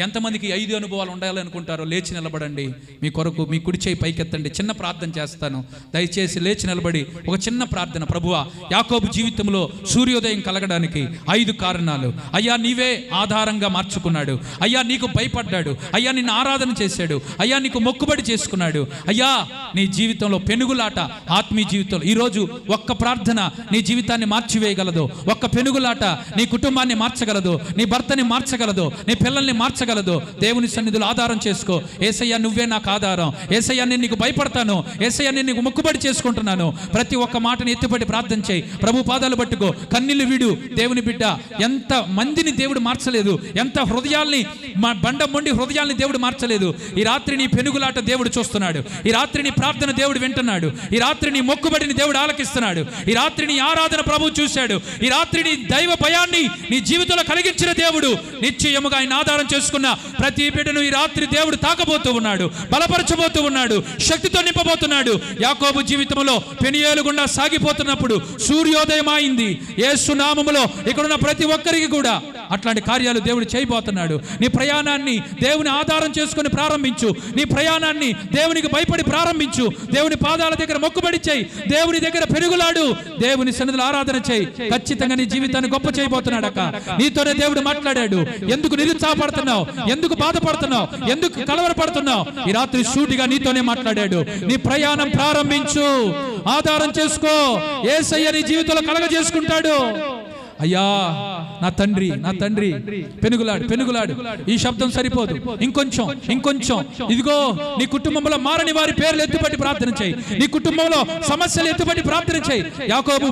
Speaker 1: ఎంతమందికి 5 అనుభవాలు ఉండాలనుకుంటారో లేచి నిలబడండి. మీ కొరకు మీ కుడి చేయి పైకెత్తండి. చిన్న ప్రార్థన చేస్తాను, దయచేసి లేచి నిలబడి ఒక చిన్న ప్రార్థన. ప్రభువా, యాకోబు జీవితంలో సూర్యోదయం కలగడానికి 5 కారణాలు అయ్యా నీవే ఆధారంగా మార్చుకున్నాడు. అయ్యా నీకు భయపడ్డాడు. అయ్యా నిన్ను ఆరాధన చేశాడు. అయ్యా నీకు మొక్కుబడి చేసుకున్నాడు. అయ్యా నీ జీవితంలో పెనుగులాట, ఆత్మీయ జీవితంలో ఈరోజు ఒక్క ప్రార్థన నీ జీవితాన్ని మార్చివేయగలదు. ఒక్క పెనుగులాట నీ కుటుంబాన్ని మార్చగలదు, నీ భర్తని మార్చగలదు, నీ పిల్లల్ని మార్చగలదు. దేవుని సన్నిధిలో ఆధారం చేసుకో. యేసయ్యా నువ్వే నాకు ఆధారం. యేసయ్యా నేను నీకు భయపడతాను. యేసయ్యా నేను నీకు మొక్కుబడి చేసుకుంటున్నాను. ప్రతి ఒక్క మాటని ఎత్తుపడి ప్రార్థన చేయి. ప్రభు పాదాలు పట్టుకో, కన్నీళ్లు విడు. దేవుని బిడ్డ ఎంత మందిని దేవుడు మార్చలేదు, ఎంత హృదయాల్ని బండ మొండి హృదయాల్ని దేవుడు మార్చలేదు. ఈ రాత్రి నీ పెనుగులాట దేవుడు చూస్తున్నాడు. ఈ రాత్రి నీ ప్రార్థన దేవుడు వింటున్నాడు. ఈ రాత్రి నీ మొక్కుబడిని దేవుడు ఆలకిస్తున్నాడు. ఈ రాత్రి నీ ఆరాధన ప్రభు చూశాడు. ఈ రాత్రి నీ దైవ భయాన్ని నీ జీవితంలో కలిగించిన దేవుడు నిశ్చయముగా ఆయన ఆధారం చేసుకున్న ప్రతి బిడ్డను ఈ రాత్రి దేవుడు తాకబోతూ ఉన్నాడు, బలపరచబోతూ ఉన్నాడు, శక్తితో నింపబోతున్నాడు. యాకోబు జీవితంలో పెనియేలు గుండా సాగిపోతున్నప్పుడు సూర్యోదయం అయింది. యేసు నామములో ఇక్కడున్న ప్రతి ఒక్కరికి కూడా అట్లాంటి కార్యాలు దేవుడు చేయబోతున్నాడు. నీ ప్రయాణాన్ని దేవుని ఆధారం చేసుకుని ప్రారంభించు. నీ ప్రయాణాన్ని దేవునికి భయపడి ప్రారంభించు. దేవుని పాదాల దగ్గర మొక్కుబడి చేయి. దేవుని దగ్గర పెరుగులాడు. దేవుని సన్నిధిలో ఆరాధన చేయి. ఖచ్చితంగా నీ జీవితాన్ని గొప్ప చేయబోతున్నాడు. అక్క నీతోనే దేవుడు మాట్లాడాడు. ఎందుకు నిరుత్సాహపడుతున్నావు? ఎందుకు బాధపడుతున్నావు? ఎందుకు కలవరపడుతున్నావు? ఈ రాత్రి సూటిగా నీతోనే మాట్లాడాడు. నీ ప్రయాణం ప్రారంభించు, ఆధారం చేసుకో. యేసయ్య నీ జీవితంలో కలగజేసుకుంటాడు. అయ్యా నా తండ్రి, నా తండ్రి, పెనుగులాడు, పెనుగులాడు. ఈ శబ్దం సరిపోదు, ఇంకొంచెం, ఇంకొంచెం. ఇదిగో నీ కుటుంబంలో మారని వారి పేర్లు ఎత్తుపట్టి ప్రార్థన చేయి. నీ కుటుంబంలో సమస్యలు ఎత్తుపట్టి ప్రార్థన చేయి. యాకోబు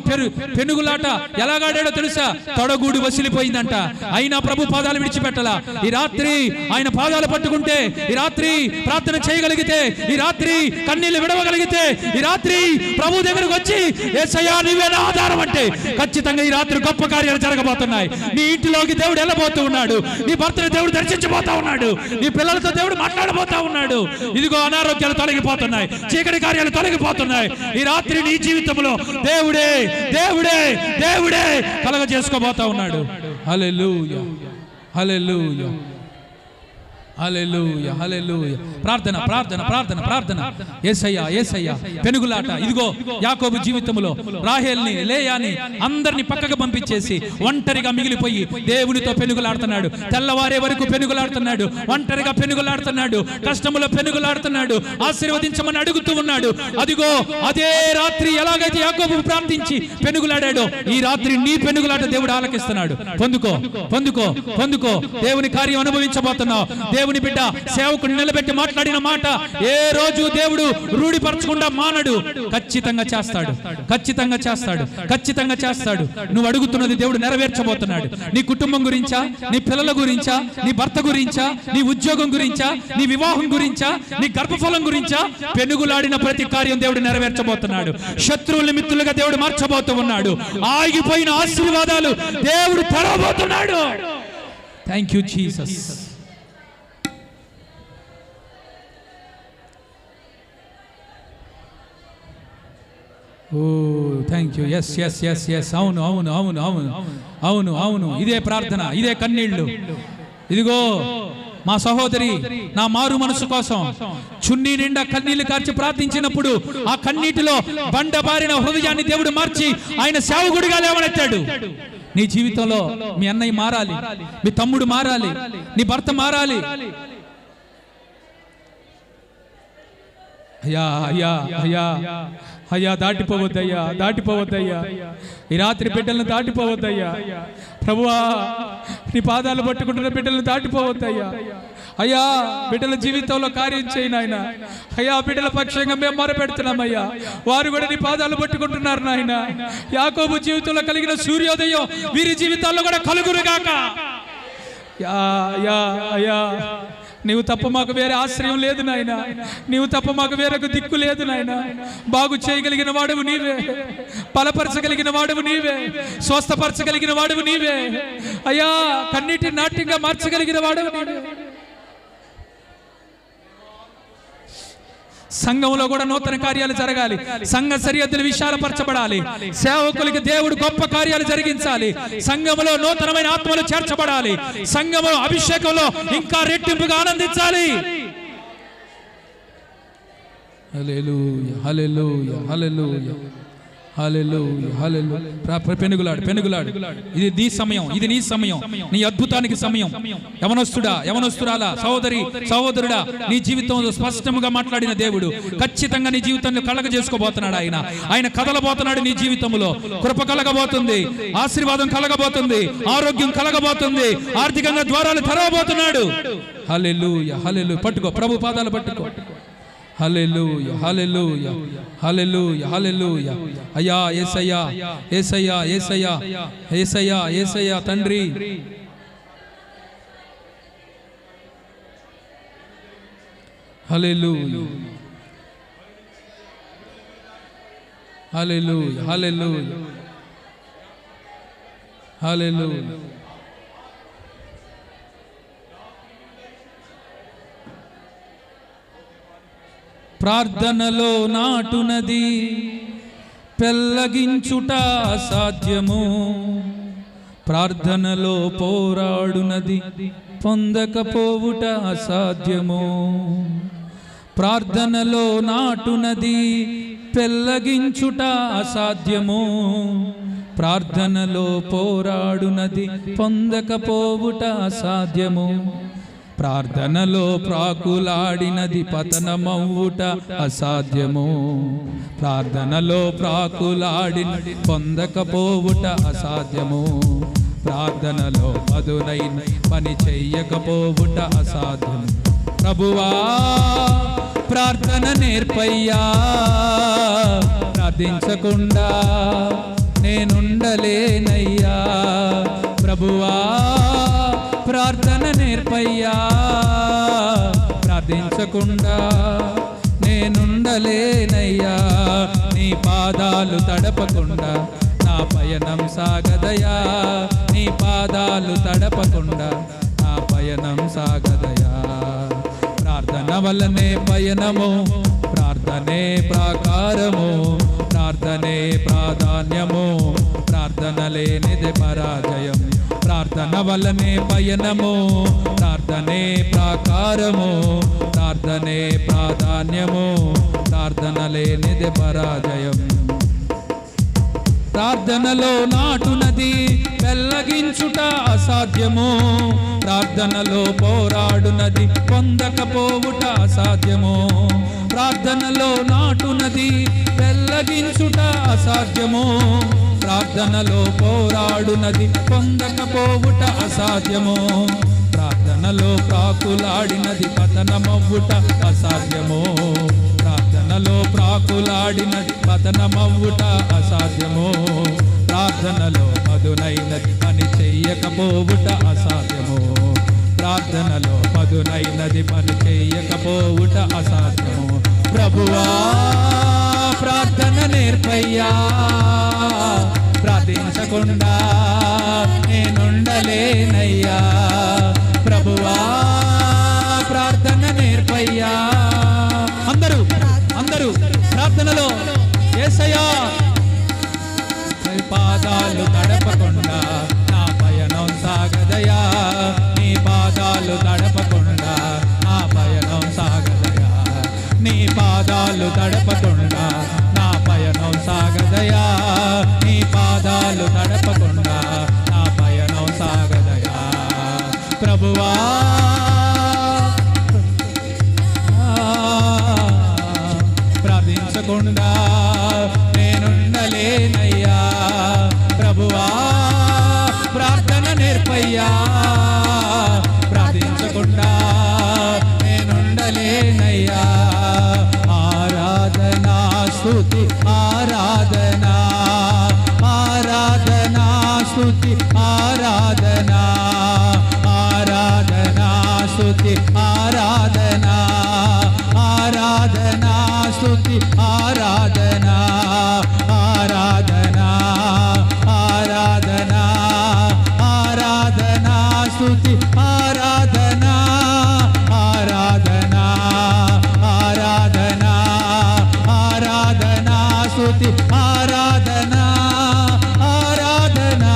Speaker 1: పెనుగులాట ఎలాగాడాడో తెలుసా? తొడగూడు వసిలిపోయిందంట, అయినా ప్రభు పాదాలు విడిచిపెట్టలా. ఈ రాత్రి ఆయన పాదాలు పట్టుకుంటే, ఈ రాత్రి ప్రార్థన చేయగలిగితే, ఈ రాత్రి కన్నీళ్లు విడవగలిగితే, ఈ రాత్రి ప్రభు దగ్గరకు వచ్చి యేసయ్యా నీవే నా ఆధారం అంటే ఖచ్చితంగా ఈ రాత్రి గొప్ప కార్యాలు జరగబోతున్నాయి. నీ ఇంటిలోకి దేవుడు వెళ్ళబోతూ ఉన్నాడు. నీ భర్తను దేవుడు దర్శించబోతా ఉన్నాడు. నీ పిల్లలతో దేవుడు మాట్లాడబోతా ఉన్నాడు. ఇదిగో అనారోగ్యాలు తొలగిపోతున్నాయి, చీకటి కార్యాలు తొలగిపోతున్నాయి. ఈ రాత్రి నీ జీవితంలో దేవుడే దేవుడే దేవుడే కలగజేసుకోబోతా ఉన్నాడు. హల్లెలూయా, హల్లెలూయా, హల్లెలూయా, హల్లెలూయా. ప్రార్థన, ప్రార్థన, ప్రార్థన, ప్రార్థన. యేసయ్యా, యేసయ్యా. పెనుగులాట. ఇదిగో యాకోబు జీవితంలో రాహేల్ని, లేయాని అందరిని పక్కకు పంపించేసి ఒంటరిగా మిగిలిపోయి దేవునితో పెనుగులాడుతున్నాడు. తెల్లవారే వరకు పెనుగులాడుతున్నాడు, ఒంటరిగా పెనుగులాడుతున్నాడు, కష్టములో పెనుగులాడుతున్నాడు, ఆశీర్వదించమని అడుగుతూ ఉన్నాడు. అదిగో అదే రాత్రి ఎలాగైతే యాకోబు ప్రార్థించి పెనుగులాడాడో, ఈ రాత్రి నీ పెనుగులాట దేవుడు ఆలకిస్తున్నాడు. పొందుకో, పొందుకో, పొందుకో. దేవుని కార్యం అనుభవించబోతున్నావు. దేవుని బిడ్డ సేవకుని నిలబెట్టి మాట్లాడిన మాట ఏ రోజు దేవుడు రూఢిపరచకుండా మానడు. ఖచ్చితంగా చేస్తాడు, ఖచ్చితంగా చేస్తాడు, ఖచ్చితంగా చేస్తాడు. నువ్వు అడుగుతున్నది దేవుడు నెరవేర్చబోతున్నాడు. నీ కుటుంబం గురించా, నీ పిల్లల గురించా, నీ భర్త గురించా, నీ ఉద్యోగం గురించా, నీ వివాహం గురించా, నీ గర్భఫలం గురించా, పెనుగులాడిన ప్రతి కార్యం దేవుడు నెరవేర్చబోతున్నాడు. శత్రువుల మిత్రులుగా దేవుడు మార్చబోతూ ఉన్నాడు. ఆగిపోయిన ఆశీర్వాదాలు దేవుడు తెరవబోతున్నాడు. Thank you Jesus. Oh thank you. Yes yes yes yes. అవును, అవును, అవును, అవును, అవును, అవును. ఇదే ప్రార్థన, ఇదే కన్నీళ్లు. ఇదిగో మా సహోదరి నా మారు మనసు కోసం చున్నీ నిండా కన్నీళ్లు కార్చి ప్రార్థించినప్పుడు ఆ కన్నీటిలో బండబారిన హృదయాన్ని దేవుడు మార్చి ఆయన సేవకుడిగా లేవనెత్తాడు. నీ జీవితంలో మీ అన్నయ్య మారాలి, మీ తమ్ముడు మారాలి, నీ భర్త మారాలి. అయ్యా అయ్యా అయ్యా అయ్యా దాటిపోవద్దయ్యా, దాటిపోవద్దయ్యా, ఈ రాత్రి బిడ్డలను దాటిపోవద్దయ్యా. ప్రభువా, నీ పాదాలు పట్టుకుంటున్న బిడ్డలను దాటిపోవద్దయ్యా. అయ్యా, బిడ్డల జీవితంలో కార్యం చేయి నాయన. అయ్యా, బిడ్డల పక్షంగా మేము మొరపెడుతున్నామయ్యా. వారు కూడా నీ పాదాలు పట్టుకుంటున్నారు నాయన. యాకోబు జీవితంలో కలిగిన సూర్యోదయం వీరి జీవితాల్లో కూడా కలుగురుగాక. అయ్యా, నీవు తప్ప మాకు వేరే ఆశ్రయం లేదు నాయన. నీవు తప్ప మాకు వేరొక దిక్కు లేదు నాయన. బాగు చేయగలిగిన వాడువు నీవే, బలపరచగలిగిన వాడువు నీవే, స్వస్థపరచగలిగిన వాడువు నీవే. అయ్యా, కన్నీటి నాట్యంగా మార్చగలిగిన వాడువు నీవే. సంఘంలో కూడా నూతన కార్యాలు జరగాలి. సంఘ సరిహద్దులు విశాలపరచబడాలి. సేవకులకి దేవుడు గొప్ప కార్యాలు జరిగించాలి. సంఘంలో నూతనమైన ఆత్మలు చేర్చబడాలి. సంఘంలో అభిషేకంలో ఇంకా రెట్టింపుగా ఆనందించాలి. హల్లెలూయా, హల్లెలూయా, హల్లెలూయా, హల్లెలూయా, హల్లెలూయా. పెనుగులాడు, పెనుగులాడు. ఇది నీ సమయం, ఇది నీ సమయం, నీ అద్భుతానికి సమయం. యవనస్తుడా, యవనస్తురాలా, సహోదరి, సహోదరుడా, నీ జీవితంలో స్పష్టంగా మాట్లాడిన దేవుడు ఖచ్చితంగా నీ జీవితాన్ని కలగజేసుకోబోతున్నాడు. ఆయన కదలబోతున్నాడు. నీ జీవితంలో కృప కలగబోతుంది, ఆశీర్వాదం కలగబోతుంది, ఆరోగ్యం కలగబోతుంది, ఆర్థికంగా ద్వారాలు తెరవబోతున్నాడు. హల్లెలూయా, హల్లెలూయా. పట్టుకో, ప్రభు పాదాలు పట్టుకో. హల్లెలూయా, హల్లెలూయా, హల్లెలూయా, హల్లెలూయా. అయ్యా, యేసయ్యా, యేసయ్యా, యేసయ్యా, యేసయ్యా, యేసయ్యా తండ్రి. హల్లెలూయా, హల్లెలూయా, హల్లెలూయా, హల్లెలూయా. ప్రార్థనలో నాటునది పెళ్ళగించుట అసాధ్యము, ప్రార్థనలో పోరాడునది పొందకపోవుట అసాధ్యము. ప్రార్థనలో నాటునది పెళ్ళగించుట అసాధ్యము, ప్రార్థనలో పోరాడునది పొందకపోవుట అసాధ్యము. ప్రార్థనలో ప్రాకులాడినది పతనమవ్వుట అసాధ్యము, ప్రార్థనలో ప్రాకులాడినది పొందకపోవుట అసాధ్యము. ప్రార్థనలో పదునైన పని చెయ్యకపోవుట అసాధ్యము. ప్రభువా, ప్రార్థన నేర్పయ్యా, ప్రార్థించకుండా నేనుండలేనయ్యా. ప్రభువా, ప్రార్థన నేర్పయ్యా, ప్రార్థించకుండా నేనుండలేనయ్యా. నీ పాదాలు తడపకుండా నా పయనం సాగదయా, నీ పాదాలు తడపకుండా నా పయనం సాగదయా. ప్రార్థన వల్లనే పయనము, ప్రార్థనే ప్రాకారము, ప్రార్థనే ప్రాధాన్యము, ప్రార్థన లేనిది పరాజయం. ప్రార్థన వల్లనే పయనము, ప్రార్థనే ప్రాకారము, ప్రార్థనే ప్రాధాన్యము, ప్రార్థన లేనిది పరాజయం. ప్రార్థనలో నాటునది వెల్లగించుట అసాధ్యము, ప్రార్థనలో పోరాడునది పొందకపోవుట అసాధ్యము. ప్రార్థనలో నాటునది వెల్లగించుట అసాధ్యము, ప్రార్థనలో పోరాడునది పొందకపోవుట అసాధ్యము. ప్రార్థనలో ప్రాకులాడినది పతనమవ్వుట అసాధ్యము, ప్రార్థనలో ప్రాకులాడినది పతనమవ్వుట అసాధ్యము. ప్రార్థనలో పదునైనది పని చెయ్యకపోవుట అసాధ్యము, ప్రార్థనలో పదునైనది పని చెయ్యకపోవుట అసాధ్యము. ప్రభువా, ప్రార్థన నేర్పయ్యా, ప్రార్థించకుండా నేనుండలేనయ్యా. ప్రభువా, ప్రార్థన నేర్పయ్యా. అందరూ అందరూ ప్రార్థనలో యేసయ్యా, నీ పాదాలు తడపకుండా నా పయనం సాగదయా, నీ పాదాలు తడపకుండా నా పయనం సాగదయా, నీ పాదాలు తడపకుండా నా పయనం సాగదయా, నీ పాదాలు తడపకుండా నా పయనం సాగదయా. ప్రభువా, స్తుతి ఆరాధనా ఆరాధనా స్తుతి ఆరాధనా ఆరాధనా ఆరాధనా ఆరాధనా స్తుతి ఆరాధనా ఆరాధనా ఆరాధనా ఆరాధనా స్తుతి ఆరాధనా ఆరాధనా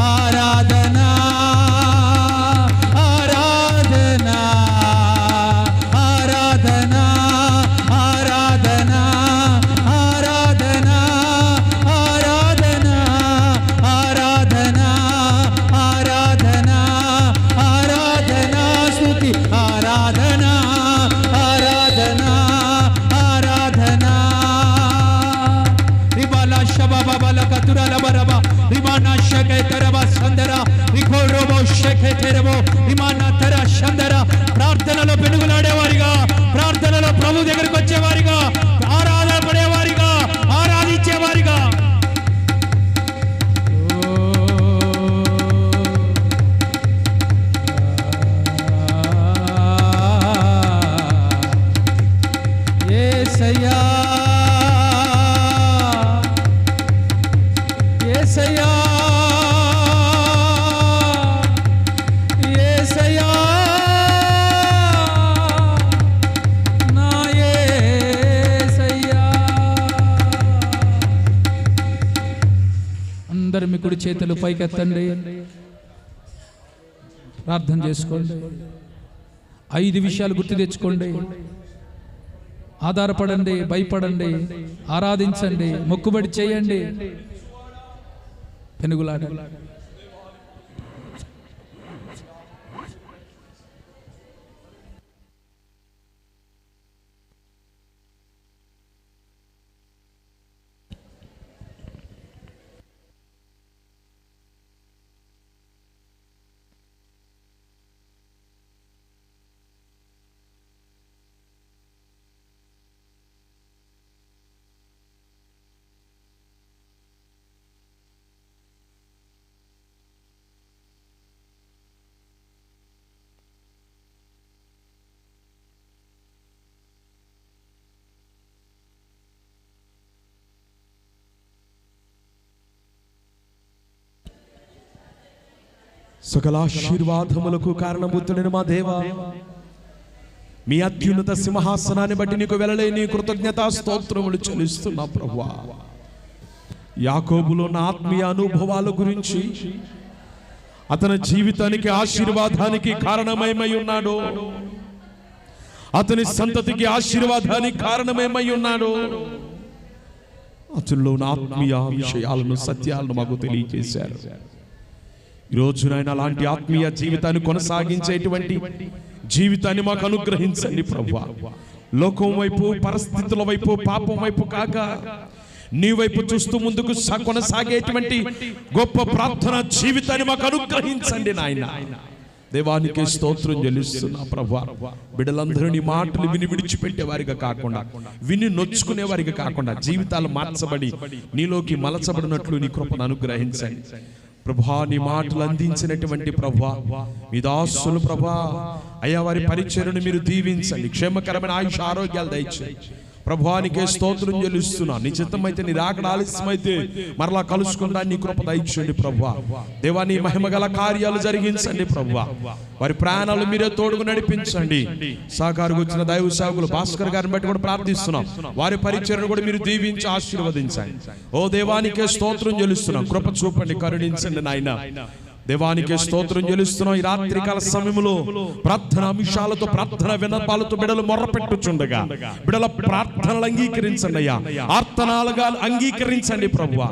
Speaker 1: ఆరాధనా ఆరాధనా ఆరాధనా ఆరాధనా ఆరాధనా ఆరాధనా ఆరాధనా ఆరాధనా ఆరాధనా స్తుతి ఆరాధనా ఆరాధనా ఆరాధనా రిబాలా షబాబాల కతురాల బరబా రిమానా షకే తెరబా సందర రికోరోబో షకే తెరబో రిమానా తెర సందర ప్రార్థనలో పెనుగులాడేవారిగా ప్రార్థనలో ప్రభు దగ్గరికి వచ్చేవారిగా ఆరాధన పడేవారిగా ఆరాధించేవారిగా యేసయ్యా యేసయ్యా యేసయ్యా నా యేసయ్యా. అందరు మీ కుడి చేతులు పైకెత్తండి, ప్రార్థన చేసుకోండి. 5 విషయాలు గుర్తు తెచ్చుకోండి. ఆధారపడండి, భయపడండి, ఆరాధించండి, మొక్కుబడి చేయండి, పెనుగులాడండి.
Speaker 2: సకల ఆశీర్వాదములకు కారణభూతుడైన మా దేవా, మీ అత్యున్నత సింహాసనాన్ని బట్టి నీకు వెళ్ళలేని కృతజ్ఞతా స్తోత్రములు చెల్లిస్తున్నా ప్రభువా. యాకోబులో నా ఆత్మీయ అనుభవాల గురించి, అతని జీవితానికి ఆశీర్వాదానికి కారణమేమై ఉన్నాడో, అతని సంతతికి ఆశీర్వాదానికి కారణమేమై ఉన్నాడో, అతనిలో నా ఆత్మీయ విషయాలను సత్యాలను మాకు తెలియజేశారు. ఈరోజు నాయన అలాంటి ఆత్మీయ జీవితాన్ని కొనసాగించేటువంటి జీవితాన్ని మాకు అనుగ్రహించండి ప్రభువా. లోకం వైపు, పరిస్థితుల వైపు, పాపం వైపు కాక నీ వైపు చూస్తూ ముందుకు కొనసాగేటువంటి గొప్ప ప్రార్థన జీవితాన్ని మాకు అనుగ్రహించండి నాయన. దేవానికి స్తోత్రం చెల్లిస్తున్నా ప్రభువా. బిడ్డలందరూ నీ మాటలు విని విడిచిపెట్టేవారిగా కాకుండా, విని నొచ్చుకునేవారిగా కాకుండా, జీవితాలు మార్చబడి నీలోకి మలచబడినట్లు నీ కృపను అనుగ్రహించండి ప్రభువా. నీ మాటలు అందించినటువంటి ప్రభువా, మీ దాసులు ప్రభువా అయ్యా, వారి పరిచర్యను మీరు దీవించండి, క్షేమకరమైన ఆయుష ఆరోగ్యాలు దయచేయండి ప్రభువానికే స్తోత్రం చెల్లిస్తున్నా. నీ చిత్తమైతే, నీ రాకడ ఆలస్యమైతే మరలా కలుసుకుంటా నీ కృప దయచేయండి ప్రభువా. దేవా, నీ మహిమగల కార్యాలు జరిగించండి ప్రభువా. వారి ప్రాణాలు మీరే తోడుగు నడిపించండి. సహకారుకు వచ్చిన దైవ సేవకులు భాస్కర్ గారిని బట్టి కూడా ప్రార్థిస్తున్నాం. వారి పరిచర్యను కూడా మీరు దీవించి ఆశీర్వదించండి. ఓ దేవానికే స్తోత్రం చెల్లిస్తున్నాం. కృప చూపండి, కరుణించండి నాయన. దేవానికి స్తోత్రం చెల్లిస్తున్నాం. ఈ రాత్రికాల సమయంలో ప్రార్థన అంశాలతో, ప్రార్థన విన్నపాలతో బిడ్డలు మొర్రపెట్టుచుండగా బిడ్డల ప్రార్థనలు అంగీకరించండి అయ్యా, ఆర్తనాలుగా అంగీకరించండి ప్రభువా.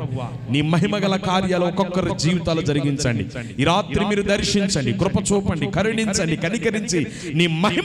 Speaker 2: నీ మహిమగల కార్యాలు ఒక్కొక్కరి జీవితాలు జరిగించండి. ఈ రాత్రి మీరు దర్శించండి, కృప చూపండి, కరుణించండి, కనికరించి నీ మహిమ